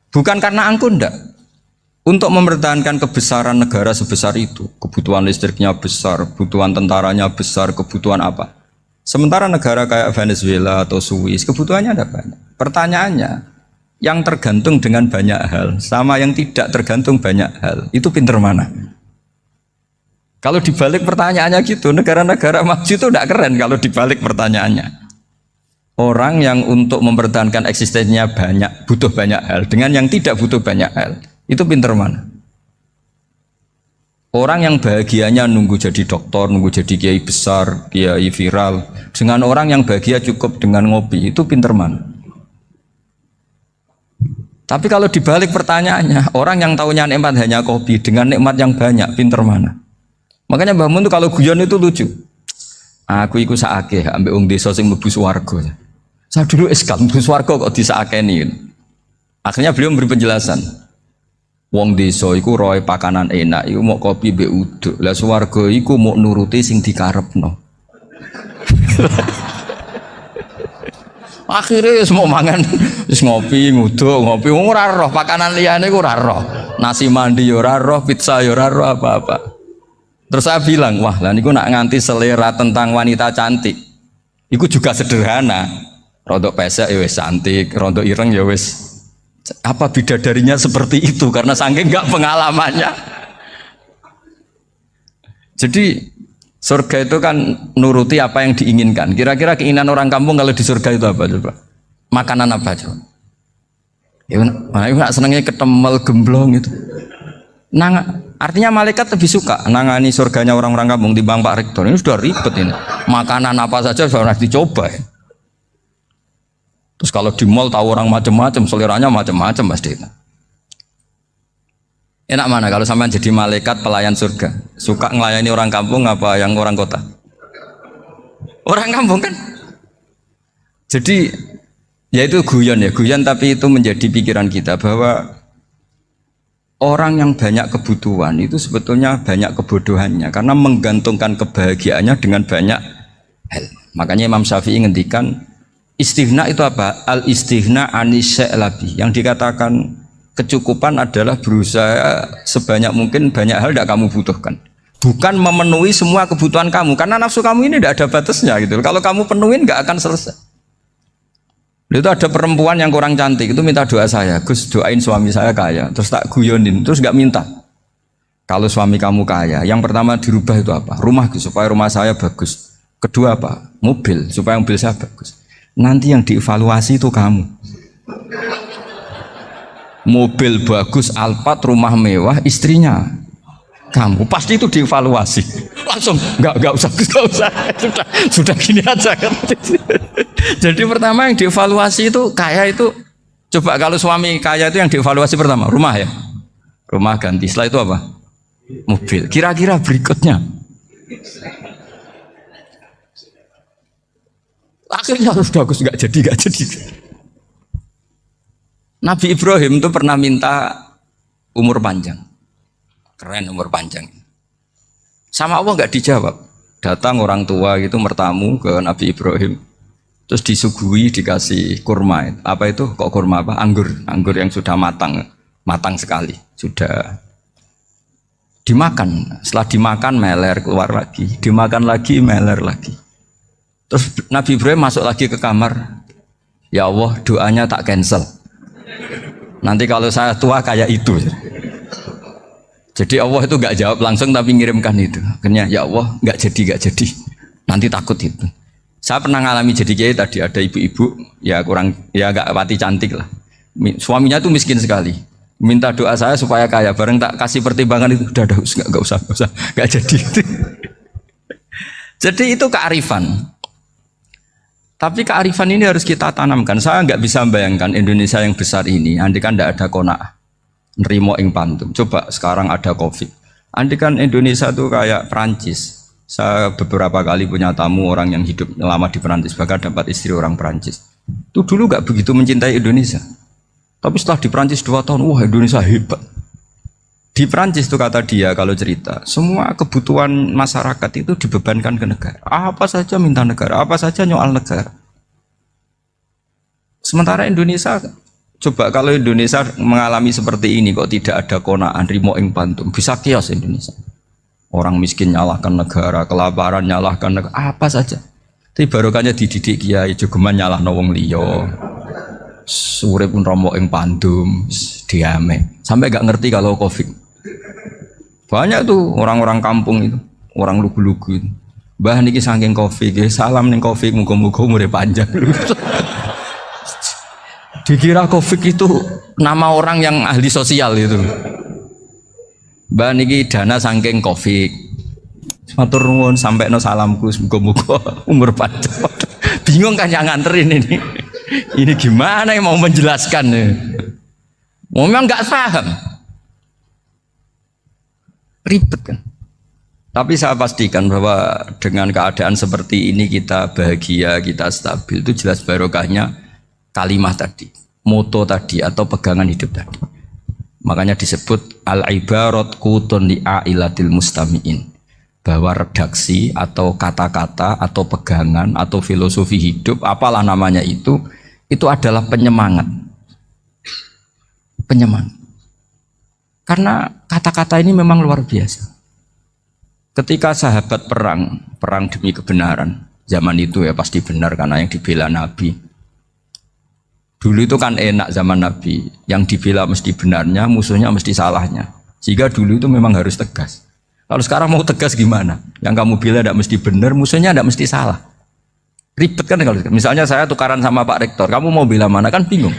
S1: Bukan karena angkuh ndak. Untuk mempertahankan kebesaran negara sebesar itu, kebutuhan listriknya besar, kebutuhan tentaranya besar, kebutuhan apa. Sementara negara kayak Venezuela atau Swiss kebutuhannya ada banyak. Pertanyaannya, yang tergantung dengan banyak hal sama yang tidak tergantung banyak hal, itu pinter mana? Kalau dibalik pertanyaannya gitu, negara-negara maju itu tidak keren kalau dibalik pertanyaannya. Orang yang untuk mempertahankan eksistensinya banyak, butuh banyak hal, dengan yang tidak butuh banyak hal, itu pinter mana? Orang yang bahagianya nunggu jadi dokter, nunggu jadi kiai besar, kiai viral, dengan orang yang bahagia cukup dengan ngopi, itu pinter mana? Tapi kalau dibalik pertanyaannya, orang yang tahunya nikmat hanya kopi, dengan nikmat yang banyak, pinter mana? Makanya Mbah Mun tuh kalau guyon itu lucu. Aku iku sakake ambek wong desa sing mlebu swarga. Saya dulu eskal mlebu swarga kok disakeni. Akhirnya beliau memberi penjelasan. Wong desa iku roe pakanan enak, iku mau kopi mbek uduk. Lah swarga iku mau nuruti sing dikarepno. Akhirnya semua mangan wis ngopi, nguduk, ngopi ora roh pakanan liyane iku ora roh. Nasi mandi ya ora roh, pizza ya ora roh apa-apa. Terus saya bilang, wah lah niku nak nganti selera tentang wanita cantik. Iku juga sederhana. Rodok pesek ya wis cantik, rodok ireng ya wis. Apa bidadarinya seperti itu karena saking enggak pengalamannya. Jadi surga itu kan nuruti apa yang diinginkan. Kira-kira keinginan orang kampung kalau di surga itu apa coba? Makanan apa coba? Ya nak senengnya ketemel gemblong itu. Artinya malaikat lebih suka nangani surganya orang-orang kampung timbang Pak Rektor. Ini sudah ribet ini. Makanan apa saja sudah dicoba ya. Terus kalau di mall tahu orang macam-macam, seleranya macam-macam pasti itu. Enak mana kalau sampai jadi malaikat pelayan surga? Suka ngelayani orang kampung apa yang orang kota? Orang kampung kan? Jadi ya itu guyon ya, guyon tapi itu menjadi pikiran kita bahwa orang yang banyak kebutuhan itu sebetulnya banyak kebodohannya karena menggantungkan kebahagiaannya dengan banyak hal. Makanya Imam Syafi'i ngendikan istighna itu apa? Al istighna anisya'i. Yang dikatakan kecukupan adalah berusaha sebanyak mungkin banyak hal tidak kamu butuhkan. Bukan memenuhi semua kebutuhan kamu karena nafsu kamu ini tidak ada batasnya gitu. Kalau kamu penuhin nggak akan selesai. Itu ada perempuan yang kurang cantik itu minta doa saya, Gus doain suami saya kaya, terus tak guyonin, terus nggak minta. Kalau suami kamu kaya, yang pertama dirubah itu apa? Rumah Gus, supaya rumah saya bagus. Kedua apa? Mobil, supaya mobil saya bagus. Nanti yang dievaluasi itu kamu. Mobil bagus, Alphard, rumah mewah, istrinya kamu pasti itu dievaluasi. Langsung nggak usah, sudah gini aja kan. Jadi pertama yang dievaluasi itu kaya itu, coba kalau suami kaya itu yang dievaluasi pertama rumah ya, rumah ganti. Setelah itu apa? Mobil. Kira-kira berikutnya akhirnya harus bagus, nggak jadi. Nabi Ibrahim itu pernah minta umur panjang, keren umur panjang. Sama Allah nggak dijawab. Datang orang tua gitu mertamu ke Nabi Ibrahim. Terus disuguhi dikasih kurma. Apa itu? Kok kurma apa? Anggur yang sudah matang sekali. Sudah dimakan. Setelah dimakan meler keluar lagi, dimakan lagi meler lagi. Terus Nabi Ibrahim masuk lagi ke kamar. Ya Allah, doanya tak cancel. Nanti kalau saya tua kayak itu. Jadi Allah itu nggak jawab langsung tapi ngirimkan itu. Akhirnya ya Allah nggak jadi. Nanti takut itu. Saya pernah ngalami jadi kiai tadi, ada ibu-ibu ya kurang ya agak pati cantik lah. Suaminya tuh miskin sekali. Minta doa saya supaya kaya. Bareng tak kasih pertimbangan itu udah nggak usah nggak jadi. Jadi itu kearifan. Tapi kearifan ini harus kita tanamkan. Saya nggak bisa membayangkan Indonesia yang besar ini, andai kan tidak ada qanaah, nerimo ing pantum. Coba sekarang ada COVID. Andai kan Indonesia tuh kayak Perancis. Saya beberapa kali punya tamu orang yang hidup lama di Perancis, bahkan dapat istri orang Perancis. Itu dulu nggak begitu mencintai Indonesia. Tapi setelah di Perancis 2 tahun, wah Indonesia hebat. Di Perancis itu kata dia kalau cerita, semua kebutuhan masyarakat itu dibebankan ke negara. Apa saja minta negara, apa saja nyoal negara. Sementara Indonesia, coba kalau Indonesia mengalami seperti ini kok tidak ada qanaah rimo ing pantum, bisa kios Indonesia. Orang miskin nyalahkan negara, kelaparan nyalahkan negara, apa saja. Tapi barokahnya dididik kiai, jogeman nyalahno wong liya. Urip pun romo ing pandum, diame. Sampai gak ngerti kalau Covid. Banyak tuh orang-orang kampung itu, orang lugu-lugu itu. Mbah niki saking Covid, salam ning Covid, muga-muga umure panjang. Dikira Covid itu nama orang yang ahli sosial itu. Mbah niki dana saking Covid. Matur nuwun sampekno salamku, muga-muga umur panjang. Bingung kan yang nganterin ini. Ini gimana yang mau menjelaskan? Memang nggak paham. Ribet kan. Tapi saya pastikan bahwa dengan keadaan seperti ini kita bahagia, kita stabil, itu jelas barokahnya kalimat tadi, moto tadi atau pegangan hidup tadi. Makanya disebut al-ibarat qutun li'ailatil mustami'in, bahwa redaksi atau kata-kata atau pegangan atau filosofi hidup apalah namanya itu adalah penyemangat. Penyemangat. Karena kata-kata ini memang luar biasa. Ketika sahabat perang demi kebenaran, zaman itu ya pasti benar karena yang dibela Nabi. Dulu itu kan enak zaman Nabi, yang dibela mesti benarnya, musuhnya mesti salahnya. Sehingga dulu itu memang harus tegas. Kalau sekarang mau tegas gimana? Yang kamu bela tidak mesti benar, musuhnya tidak mesti salah. Ribet kan kalau misalnya saya tukaran sama Pak Rektor, kamu mau bela mana kan bingung.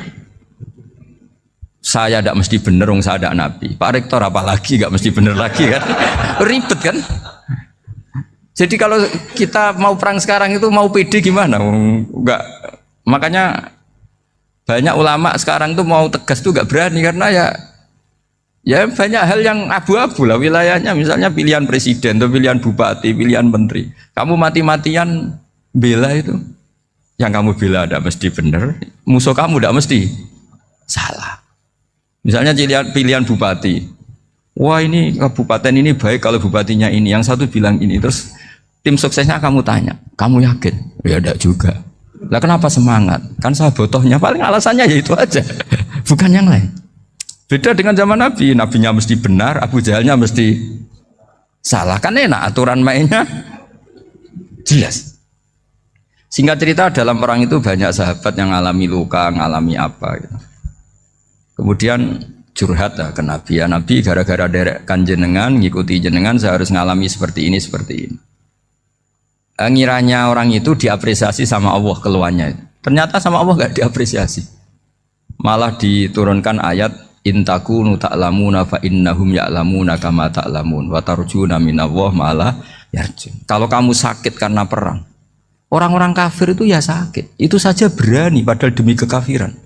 S1: Saya tidak mesti benar, saya tidak Nabi. Pak Rektor apalagi nggak mesti benar lagi kan? Ribet kan? Jadi kalau kita mau perang sekarang itu mau pede gimana? Enggak. Makanya banyak ulama sekarang tuh mau tegas tuh nggak berani karena ya banyak hal yang abu-abu lah wilayahnya. Misalnya pilihan presiden, atau pilihan bupati, pilihan menteri. Kamu mati-matian bela itu, yang kamu bela tidak mesti benar, musuh kamu tidak mesti salah. Misalnya pilihan bupati, wah ini kabupaten ini baik kalau bupatinya ini, yang satu bilang ini, terus tim suksesnya kamu tanya, kamu yakin? Ya tidak juga. Lah kenapa semangat? Kan saya botohnya, paling alasannya ya itu aja, bukan yang lain. Beda dengan zaman Nabi, nabinya mesti benar, Abu Jahalnya mesti salah. Kan enak, aturan mainnya jelas. Singkat cerita dalam perang itu banyak sahabat yang alami luka, ngalami apa gitu. Kemudian curhat ke Nabi, ya Nabi gara-gara derekkan jenengan, ngikuti jenengan saya harus ngalami seperti ini. Ngiranya orang itu diapresiasi sama Allah keluarnya. Ternyata sama Allah gak diapresiasi. Malah diturunkan ayat intakunu ta'lamuna fa innahum ya'lamuna kama ta'lamun wa tarjuna minallah ma'ala yarjun. Kalau kamu sakit karena perang, orang-orang kafir itu ya sakit, itu saja berani padahal demi kekafiran.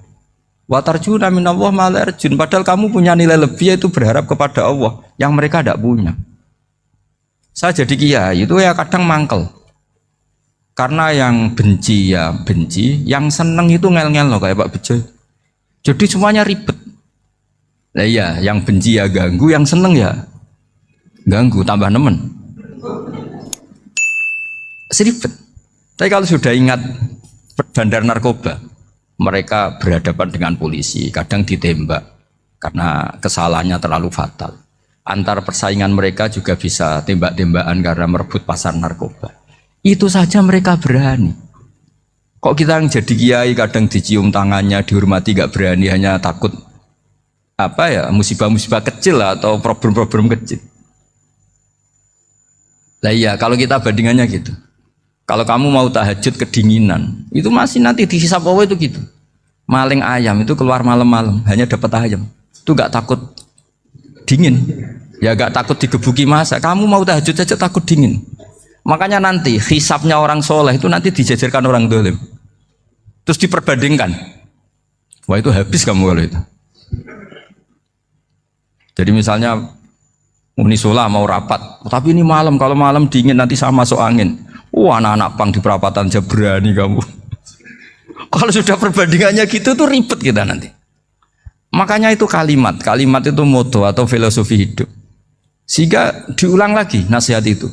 S1: Wa tarjuna minallah ma'ala yarjun, padahal kamu punya nilai lebih yaitu berharap kepada Allah yang mereka tidak punya. Saya jadi kiai itu ya kadang mangkel. Karena yang benci ya benci, yang seneng itu ngel-ngel loh kayak Pak Bejo. Jadi semuanya ribet. Nah iya, yang benci ya ganggu, yang seneng ya ganggu, tambah nemen. Seribet. Tapi kalau sudah ingat bandar narkoba, mereka berhadapan dengan polisi, kadang ditembak karena kesalahannya terlalu fatal. Antar persaingan mereka juga bisa tembak-tembakan karena merebut pasar narkoba. Itu saja mereka berani. Kok kita yang jadi kiai kadang dicium tangannya, dihormati gak berani, hanya takut apa ya musibah-musibah kecil lah, atau problem-problem kecil. Lah iya, kalau kita bandingannya gitu. Kalau kamu mau tahajud kedinginan, itu masih nanti dihisab Allah itu gitu. Maling ayam itu keluar malam-malam hanya dapat ayam. Itu gak takut dingin. Ya gak takut digebuki masa. Kamu mau tahajud saja takut dingin. Makanya nanti hisabnya orang soleh itu nanti dijajarkan orang dolim. Terus diperbandingkan. Wah itu habis kamu kalau itu. Jadi misalnya Unisula mau rapat, tapi ini malam, kalau malam dingin nanti sama masuk angin. Wah anak-anak pang di perapatan aja berani kamu. Kalau sudah perbandingannya gitu tuh ribet kita nanti. Makanya itu kalimat itu moto atau filosofi hidup. Sehingga diulang lagi nasihat itu.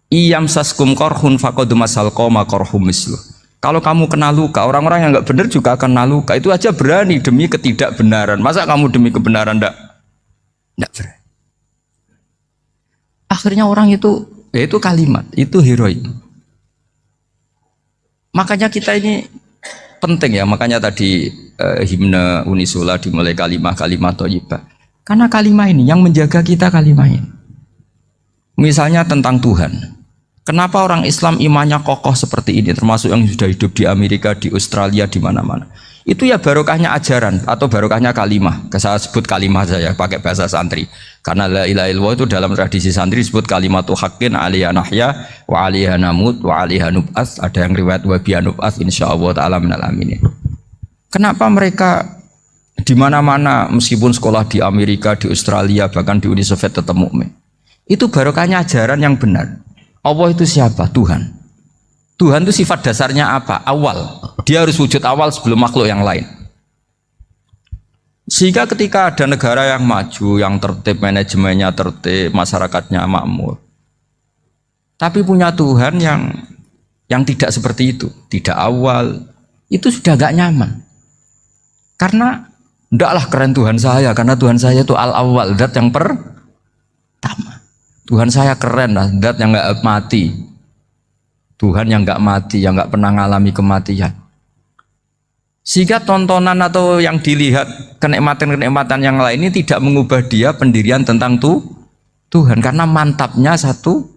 S1: Iyam saskum korhun fakodu masal koma korhum mislu. Kalau kamu kena luka, orang-orang yang nggak benar juga akan kena luka. Itu aja berani demi ketidakbenaran. Masa kamu demi kebenaran nggak berani? Akhirnya orang itu, ya itu kalimat, itu heroik. Makanya kita ini penting ya, makanya tadi himne Unisula dimulai kalimat thayyibah. Karena kalimat ini yang menjaga kita kalimat ini. Misalnya tentang Tuhan. Kenapa orang Islam imannya kokoh seperti ini, termasuk yang sudah hidup di Amerika, di Australia, di mana-mana. Itu ya barokahnya ajaran atau barokahnya kalimah. Saya sebut kalimah saja pakai bahasa santri. Karena la ilaha illallah itu dalam tradisi santri disebut kalimatu haqqin alaiha nahya wa alaiha namut wa alaiha nub'ats. Ada yang riwayat wa biha nub'ats insyaallah taala minal aminin. Kenapa mereka di mana-mana meskipun sekolah di Amerika, di Australia, bahkan di Uni Soviet tetap mukmin? Itu barokahnya ajaran yang benar. Allah itu siapa? Tuhan. Tuhan itu sifat dasarnya apa? Awal. Dia harus wujud awal sebelum makhluk yang lain. Sehingga ketika ada negara yang maju, yang tertib, manajemennya tertib, masyarakatnya makmur, tapi punya Tuhan yang tidak seperti itu, tidak awal, itu sudah gak nyaman. Karena ndaklah keren Tuhan saya, karena Tuhan saya itu al-awwal, zat yang pertama. Tuhan saya keren lah, zat yang gak mati. Tuhan yang gak mati, yang gak pernah mengalami kematian. Sehingga tontonan atau yang dilihat kenikmatan-kenikmatan yang lain ini tidak mengubah dia pendirian tentang Tuhan. Karena mantapnya satu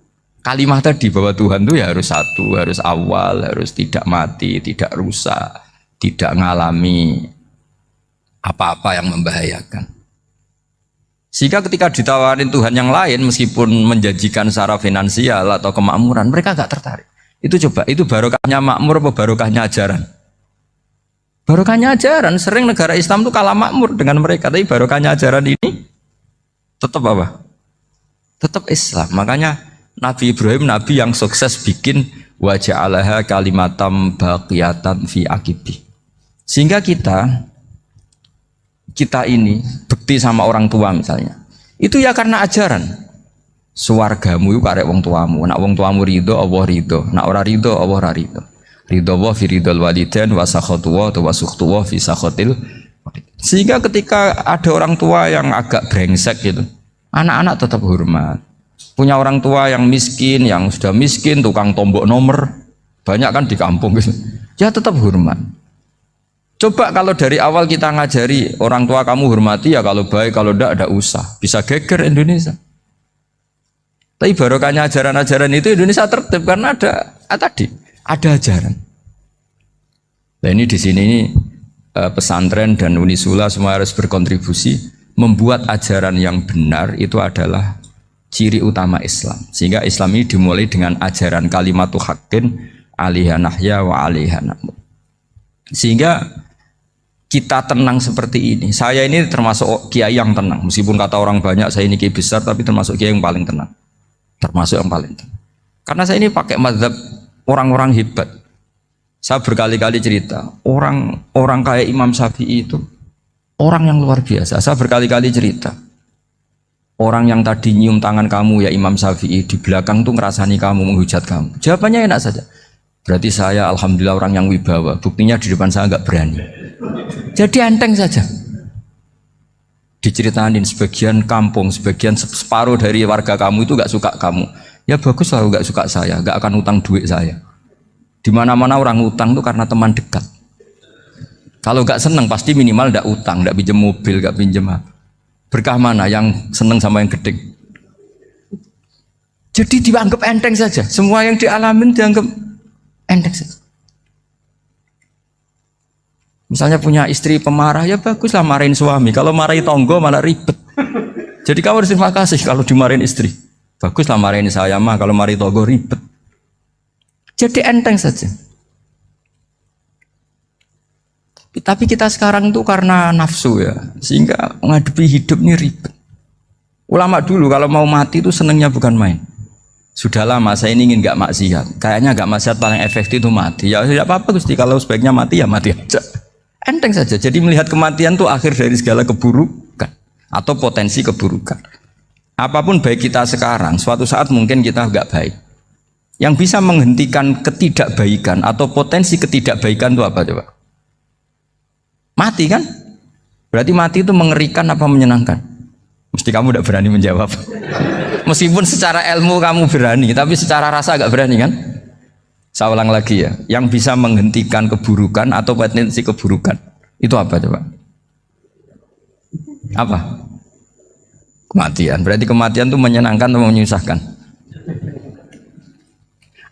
S1: kalimat tadi bahwa Tuhan itu ya harus satu, harus awal, harus tidak mati, tidak rusak, tidak mengalami apa-apa yang membahayakan. Sehingga ketika ditawarin Tuhan yang lain meskipun menjanjikan secara finansial atau kemakmuran, mereka gak tertarik. Itu coba, itu barokahnya makmur apa barokahnya ajaran? Barokahnya ajaran. Sering negara Islam itu kalah makmur dengan mereka, tapi barokahnya ajaran ini tetap apa? Tetap Islam. Makanya Nabi Ibrahim, Nabi yang sukses bikin wa ja'alaha kalimatam baqiyatan fi aqibi. Sehingga kita ini bekti sama orang tua misalnya, itu ya karena ajaran. Suwargamu itu karek wong tuamu. Nak wong tuamu ridho, Allah ridho. Nak ora ridho, Allah ora ridho. Ridho wa fi ridhol walidain wa sakhatu wa sukhtu wa fi sakhatil. Sehingga ketika ada orang tua yang agak brengsek gitu, anak-anak tetap hormat. Punya orang tua yang miskin, yang sudah miskin, tukang tombok nomor, banyak kan di kampung gitu. Ya tetap hormat. Coba kalau dari awal kita ngajari orang tua kamu hormati ya, kalau baik, kalau tidak usah. Bisa geger Indonesia. Tapi barokahnya ajaran-ajaran itu Indonesia tertib karena ada ajaran. Nah ini di sini ini pesantren dan Unisula semua harus berkontribusi membuat ajaran yang benar itu adalah ciri utama Islam. Sehingga Islam ini dimulai dengan ajaran kalimatu haqqin alaiha nahya wa alaiha namut. Sehingga kita tenang seperti ini. Saya ini termasuk kiai yang tenang. Meskipun kata orang banyak saya ini kiai besar, tapi termasuk kiai yang paling tenang. Termasuk yang paling tenang. Karena saya ini pakai mazhab orang-orang hebat. Saya berkali-kali cerita, orang kayak Imam Syafi'i itu orang yang luar biasa. Saya berkali-kali cerita, orang yang tadi nyium tangan kamu ya Imam Syafi'i, di belakang tuh ngerasani kamu, menghujat kamu. Jawabannya enak saja. Berarti saya alhamdulillah orang yang wibawa. Buktinya di depan saya nggak berani. Jadi enteng saja. Diceritain sebagian kampung, sebagian separuh dari warga kamu itu nggak suka kamu. Ya bagus lah nggak suka saya, nggak akan utang duit saya. Di mana-mana orang utang tuh karena teman dekat. Kalau nggak seneng pasti minimal nggak utang, nggak pinjam mobil, nggak pinjam apa. Berkah mana yang seneng sama yang gede? Jadi dianggap enteng saja. Semua yang dialamin dianggap enteng saja. Misalnya punya istri pemarah, ya baguslah marahin suami. Kalau marahin tonggo malah ribet. Jadi kamu harus terima kasih kalau dimarahin istri. Baguslah marahin saya mah, kalau marahin tonggo ribet. Jadi enteng saja. Tapi kita sekarang tuh karena nafsu ya, sehingga menghadapi hidup ini ribet. Ulama dulu kalau mau mati itu senengnya bukan main. Sudah lama saya ini ingin nggak maksiat. Kayaknya nggak maksiat paling efektif itu mati. Ya tidak apa-apa Gusti, kalau sebaiknya mati ya mati aja. Enteng saja. Jadi melihat kematian itu akhir dari segala keburukan atau potensi keburukan. Apapun baik kita sekarang, suatu saat mungkin kita nggak baik. Yang bisa menghentikan ketidakbaikan atau potensi ketidakbaikan itu apa coba? Mati kan? Berarti mati itu mengerikan apa menyenangkan? Mesti kamu tidak berani menjawab. Meskipun secara ilmu kamu berani, tapi secara rasa agak berani kan? Saya ulang lagi ya. Yang bisa menghentikan keburukan atau potensi keburukan itu apa coba? Apa? Kematian. Berarti kematian itu menyenangkan atau menyusahkan?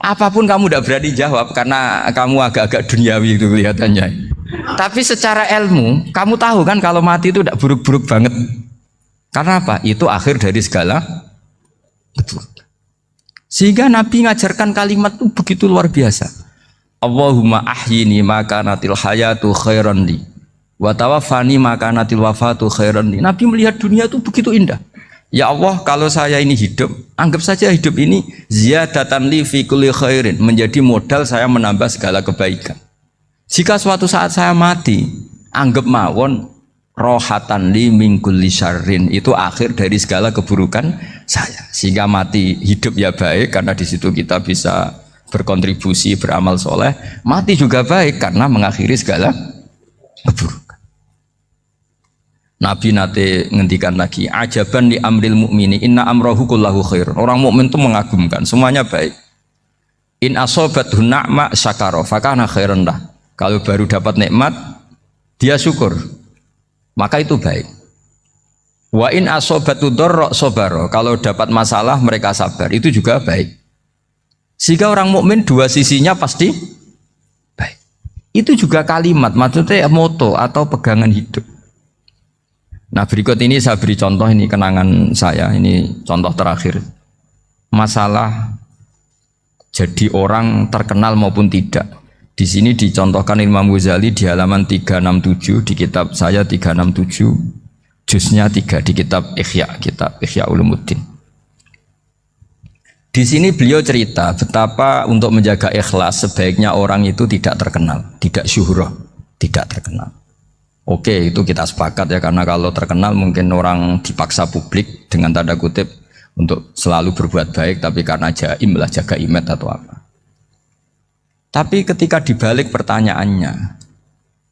S1: Apapun kamu tidak berani jawab karena kamu agak-agak duniawi itu kelihatannya. Tapi secara ilmu, kamu tahu kan kalau mati itu tidak buruk-buruk banget. Karena apa? Itu akhir dari segala keburukan. Sehingga Nabi ngajarkan kalimat itu begitu luar biasa. Allahumma ahyini maka natil hayatu khairan li wa tawaffani maka natil wafatu khairan li. Nabi melihat dunia itu begitu indah. Ya Allah, kalau saya ini hidup, anggap saja hidup ini ziyadatan li fi kulli khairin, menjadi modal saya menambah segala kebaikan. Jika suatu saat saya mati, anggap mawon rohatan li min kulli syarrin, itu akhir dari segala keburukan saya. Sehingga mati hidup ya baik karena di situ kita bisa berkontribusi beramal soleh. Mati juga baik karena mengakhiri segala keburukan. Nabi nate ngendikan lagi, ajaban li amril mu'mini inna amrahu kullahu khair. Orang mukmin itu mengagumkan, semuanya baik. In asobathu na'ma syakara fakana khairan lah. Kalau baru dapat nikmat, dia syukur, maka itu baik. Wa in asobatu dharra sabara. Kalau dapat masalah mereka sabar, itu juga baik. Sehingga orang mukmin dua sisinya pasti baik. Itu juga kalimat, maksudnya moto atau pegangan hidup. Nah berikut ini saya beri contoh, ini kenangan saya, ini contoh terakhir. Masalah jadi orang terkenal maupun tidak. Di sini dicontohkan Imam Ghazali di halaman 367 di kitab saya 367, juznya 3 di kitab Ihya Ulumuddin. Di sini beliau cerita betapa untuk menjaga ikhlas sebaiknya orang itu tidak terkenal, tidak syuhrah, tidak terkenal. Oke, itu kita sepakat ya, karena kalau terkenal mungkin orang dipaksa publik dengan tanda kutip untuk selalu berbuat baik, tapi karena jaim lah, jaga image atau apa. Tapi ketika dibalik pertanyaannya,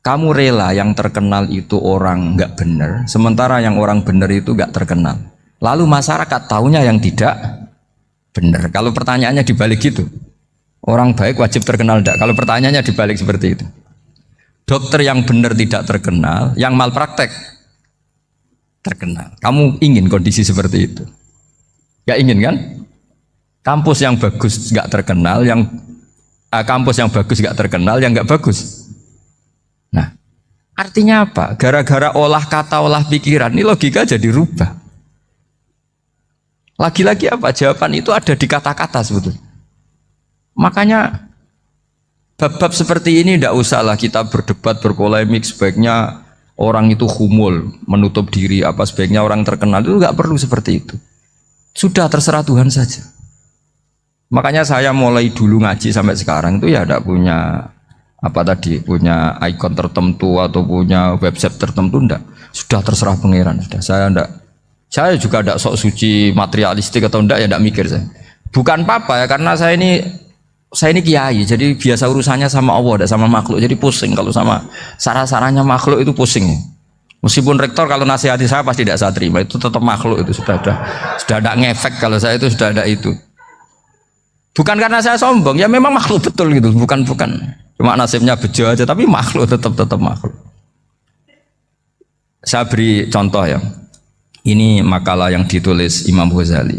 S1: kamu rela yang terkenal itu orang nggak benar, sementara yang orang benar itu nggak terkenal. Lalu masyarakat tahunya yang tidak benar. Kalau pertanyaannya dibalik gitu, orang baik wajib terkenal enggak? Kalau pertanyaannya dibalik seperti itu. Dokter yang benar tidak terkenal, yang malpraktek terkenal. Kamu ingin kondisi seperti itu? Gak ingin kan? Kampus yang bagus gak terkenal, kampus yang bagus gak terkenal, yang gak bagus. Nah, artinya apa? Gara-gara olah kata, olah pikiran, ini logika jadi rubah. Lagi-lagi apa? Jawaban itu ada di kata-kata sebetulnya. Makanya bab-bab seperti ini tidak usahlah kita berdebat, berpolemik. Sebaiknya orang itu humul, menutup diri, apa sebaiknya orang terkenal, itu nggak perlu seperti itu. Sudah terserah Tuhan saja. Makanya saya mulai dulu ngaji sampai sekarang itu ya tidak punya punya ikon tertentu atau punya website tertentu, enggak. Sudah terserah pangeran. Sudah, saya juga tidak sok suci materialistik atau enggak, ya tidak mikir saya. Bukan apa-apa ya, karena saya ini kiai, jadi biasa urusannya sama Allah, tidak sama makhluk. Jadi pusing kalau sama sarah-sarahnya makhluk itu pusing. Meskipun rektor kalau nasihati saya pasti tidak saya terima, itu tetap makhluk, itu sudah ada ngefek kalau saya itu sudah ada itu. Bukan karena saya sombong, ya memang makhluk betul gitu, bukan. Cuma nasibnya bejo aja, tapi makhluk tetap makhluk. Saya beri contoh ya. Ini makalah yang ditulis Imam Ghazali.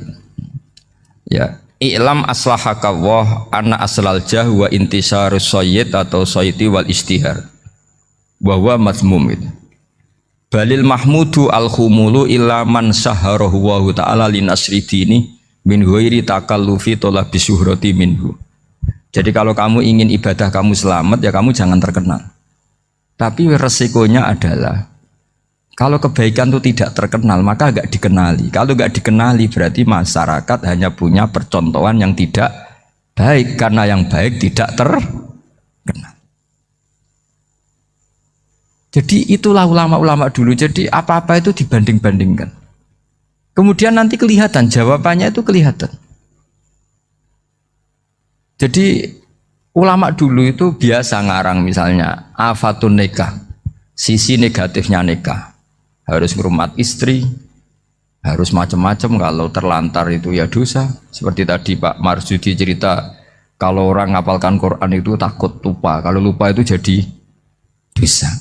S1: Ya, i'lam aslahaka Allah anna aslal jah wa intisarus sayyid atau sayyidi wal istihar. Wa huwa mazmum itu. Balil mahmudu al khumulu illa man saharahu wa ta'ala linasri dini min ghairi takallufi talabi syuhrati minhu. Jadi kalau kamu ingin ibadah kamu selamat ya kamu jangan terkenal. Tapi resikonya adalah kalau kebaikan itu tidak terkenal maka agak dikenali. Kalau enggak dikenali berarti masyarakat hanya punya percontohan yang tidak baik karena yang baik tidak terkenal. Jadi itulah ulama-ulama dulu. Jadi apa-apa itu dibanding-bandingkan. Kemudian nanti kelihatan jawabannya itu kelihatan. Jadi ulama dulu itu biasa ngarang misalnya afatun nikah, sisi negatifnya nikah. Harus ngurmat istri, harus macam-macam, kalau terlantar itu ya dosa. Seperti tadi Pak Marsudi cerita, kalau orang ngapalkan Quran itu takut lupa, kalau lupa itu jadi dosa.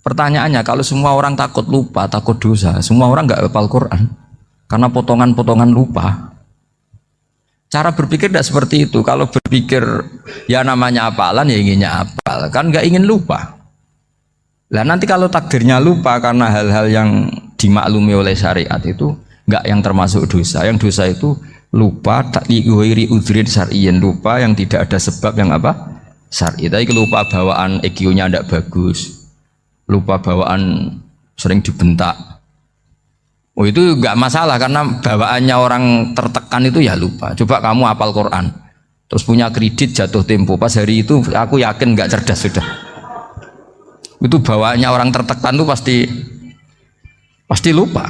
S1: Pertanyaannya, kalau semua orang takut lupa, takut dosa, semua orang nggak hafal Quran karena potongan-potongan lupa. Cara berpikir tidak seperti itu. Kalau berpikir ya namanya hafalan ya inginnya hafal, kan nggak ingin lupa. Lah nanti kalau takdirnya lupa karena hal-hal yang dimaklumi oleh syariat itu nggak yang termasuk dosa. Yang dosa itu lupa tak diwiri udrin syar'iyin, lupa yang tidak ada sebab yang apa? Syar'i. Tapi lupa bawaan EQ-nya tidak bagus. Lupa bawaan sering dibentak. Oh itu nggak masalah karena bawaannya orang tertekan itu ya lupa. Coba kamu hafal Quran, terus punya kredit jatuh tempo, pas hari itu aku yakin nggak cerdas sudah. Itu bawaannya orang tertekan tuh pasti lupa.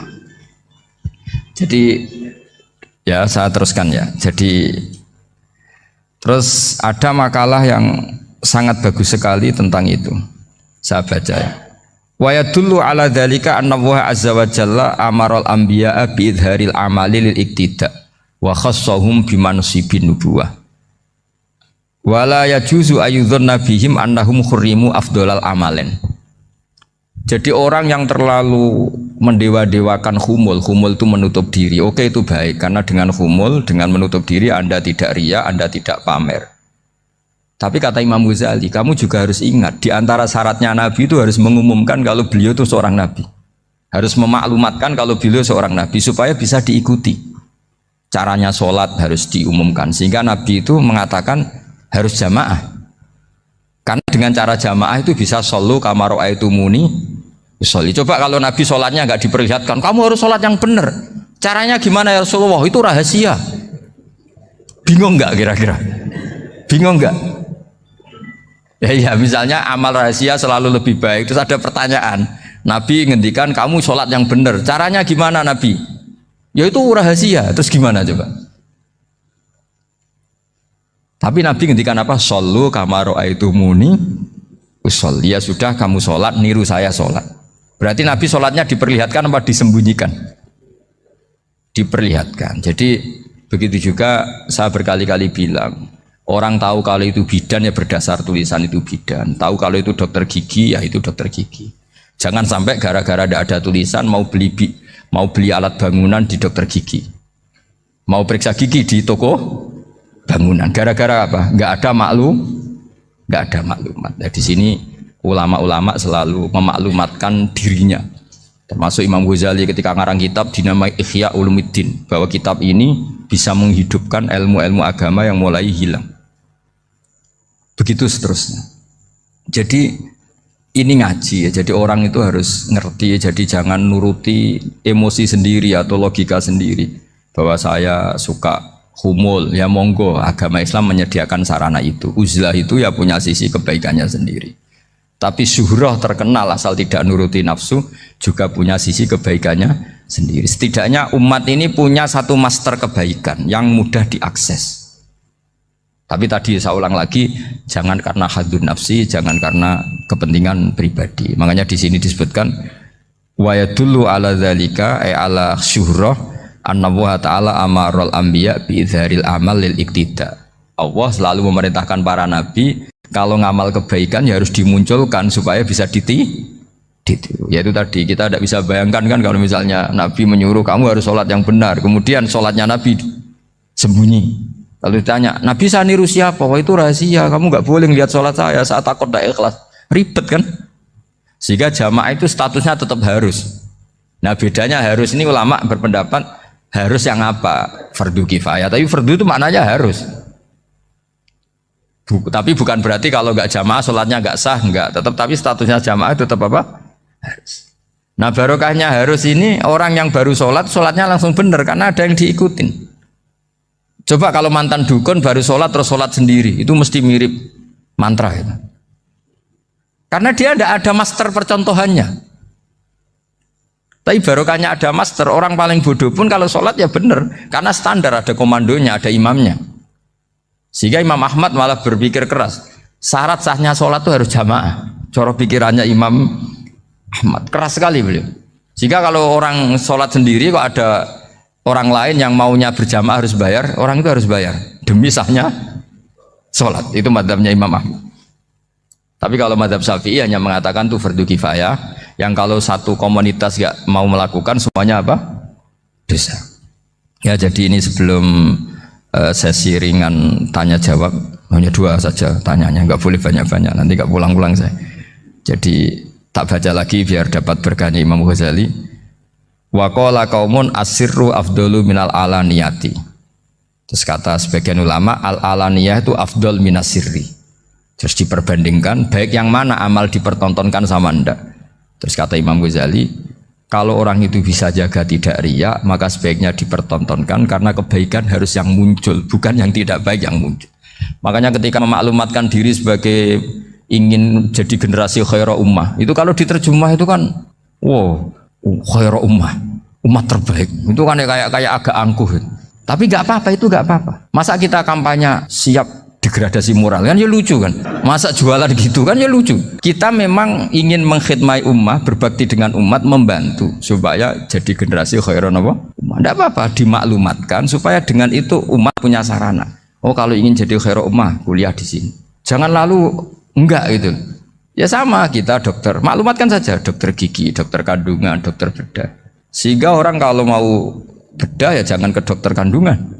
S1: Jadi ya saya teruskan ya. Jadi terus ada makalah yang sangat bagus sekali tentang itu. Saya baca ya. Wa yadullu ala dzalika anna Allah azza wa jalla amaral anbiya'a bi idharil amali lil iktida wa khassahum bi mansibin nubuwah. Wala yajuzu ayyudhanna bihim annahum khurrimu afdhalal amalen. Jadi orang yang terlalu mendewa-dewakan khumul itu menutup diri. Oke itu baik karena dengan khumul, dengan menutup diri Anda tidak riya, Anda tidak pamer. Tapi kata Imam Ghazali, kamu juga harus ingat di antara syaratnya Nabi itu harus mengumumkan kalau beliau itu seorang Nabi. Harus memaklumatkan kalau beliau seorang Nabi supaya bisa diikuti. Caranya sholat harus diumumkan sehingga Nabi itu mengatakan harus jamaah. Karena dengan cara jamaah itu bisa shollu kama ra'aitumuni usolli. Coba kalau Nabi sholatnya nggak diperlihatkan, kamu harus sholat yang benar. Caranya gimana ya Rasulullah? Itu rahasia. Bingung nggak kira-kira? Bingung nggak? Ya misalnya amal rahasia selalu lebih baik. Terus ada pertanyaan, Nabi ngendikan kamu sholat yang benar. Caranya gimana Nabi? Ya itu rahasia. Terus gimana coba? Tapi Nabi ngendikan apa? Shollu kama ra'aitumuni usolli. Ya sudah kamu sholat, niru saya sholat. Berarti Nabi sholatnya diperlihatkan apa disembunyikan? Diperlihatkan. Jadi begitu juga saya berkali-kali bilang, orang tahu kalau itu bidan ya berdasar tulisan itu bidan. Tahu kalau itu dokter gigi ya itu dokter gigi. Jangan sampai gara-gara tidak ada tulisan mau beli alat bangunan di dokter gigi, mau periksa gigi di toko bangunan. Gara-gara apa? Nggak ada maklumat. Nah, di sini ulama-ulama selalu memaklumatkan dirinya. Termasuk Imam Ghazali ketika ngarang kitab dinamai Ihya Ulumuddin, bahwa kitab ini bisa menghidupkan ilmu-ilmu agama yang mulai hilang. Begitu seterusnya. Jadi ini ngaji ya. Jadi orang itu harus ngerti ya. Jadi jangan nuruti emosi sendiri atau logika sendiri. Bahwa saya suka humul, ya monggo, agama Islam menyediakan sarana itu. Uzlah itu ya punya sisi kebaikannya sendiri. Tapi syuhrah terkenal asal tidak nuruti nafsu juga punya sisi kebaikannya sendiri. Setidaknya umat ini punya satu master kebaikan yang mudah diakses. Tapi tadi saya ulang lagi, jangan karena hadun nafsi, jangan karena kepentingan pribadi. Makanya di sini disebutkan wa yadullu ala dzalika ay ala syuhrah anna wa ta'ala amarul anbiya bi idzharil amal lil iktida. Allah selalu memerintahkan para nabi kalau ngamal kebaikan ya harus dimunculkan supaya bisa ditiru. Yaitu tadi kita tidak bisa bayangkan kan kalau misalnya Nabi menyuruh kamu harus sholat yang benar, kemudian sholatnya Nabi sembunyi. Kalau ditanya, Nabi saya niru siapa? Wah itu rahasia, kamu nggak boleh lihat sholat saya saat takut tidak ikhlas. Ribet kan? Sehingga jamaah itu statusnya tetap harus. Nah bedanya harus ini ulama berpendapat harus yang apa? Fardu kifayah. Tapi fardu itu maknanya harus. Tapi bukan berarti kalau nggak jamaah sholatnya nggak sah, nggak. Tapi statusnya jamaah itu tetap apa? Harus. Nah barokahnya harus ini orang yang baru sholat, sholatnya langsung benar karena ada yang diikutin. Coba kalau mantan dukun baru sholat terus sholat sendiri, itu mesti mirip mantra itu. Karena dia tidak ada master percontohannya. Tapi barokahnya ada master, orang paling bodoh pun kalau sholat ya benar, karena standar ada komandonya, ada imamnya. Sehingga Imam Ahmad malah berpikir keras, syarat sahnya sholat itu harus jamaah. Cara pikirannya Imam Ahmad keras sekali beliau. Sehingga kalau orang sholat sendiri kok ada orang lain yang maunya berjamaah harus bayar, orang itu harus bayar demi sahnya sholat. Itu madzhabnya Imam Ahmad. Tapi kalau madzhab Syafi'i hanya mengatakan itu fardu kifayah, yang kalau satu komunitas gak mau melakukan semuanya apa? Dosa. Ya jadi ini sebelum sesi ringan tanya jawab, hanya 2 saja tanyanya, nggak boleh banyak-banyak, nanti nggak pulang-pulang saya. Jadi tak baca lagi biar dapat berkahnya Imam Ghazali. Wa qala qaumun asirru afdalu minal alaniyati. Terus kata sebagian ulama al alaniyah itu afdal minas sirri. Terus diperbandingkan baik yang mana amal dipertontonkan sama ndak. Terus kata Imam Ghazali, kalau orang itu bisa jaga tidak riya, maka sebaiknya dipertontonkan karena kebaikan harus yang muncul, bukan yang tidak baik yang muncul. Makanya ketika memaklumatkan diri sebagai ingin jadi generasi khairah ummah, itu kalau diterjemah itu kan wow, khairah ummah, umat terbaik. Itu kan kayak agak angkuh. Tapi nggak apa-apa, itu nggak apa-apa. Masa kita kampanye siap degradasi moral kan ya lucu kan. Masa jualan gitu kan ya lucu. Kita memang ingin mengkhidmati ummah, berbakti dengan umat, membantu supaya jadi generasi khairah ummah. Nggak apa-apa, dimaklumatkan supaya dengan itu umat punya sarana. Oh kalau ingin jadi khairah ummah, kuliah di sini. Jangan lalu enggak gitu. Ya sama kita dokter, maklumatkan saja dokter gigi, dokter kandungan, dokter bedah. Sehingga orang kalau mau bedah ya jangan ke dokter kandungan.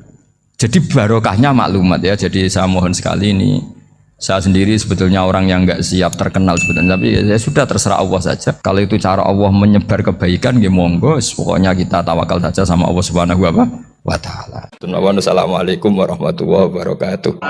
S1: Jadi barokahnya maklumat ya. Jadi saya mohon sekali ini, saya sendiri sebetulnya orang yang nggak siap terkenal sebetulnya, tapi ya sudah terserah Allah saja. Kalau itu cara Allah menyebar kebaikan, ya monggo. Pokoknya kita tawakal saja sama Allah Subhanahu wa Ta'ala. Assalamualaikum warahmatullahi wabarakatuh.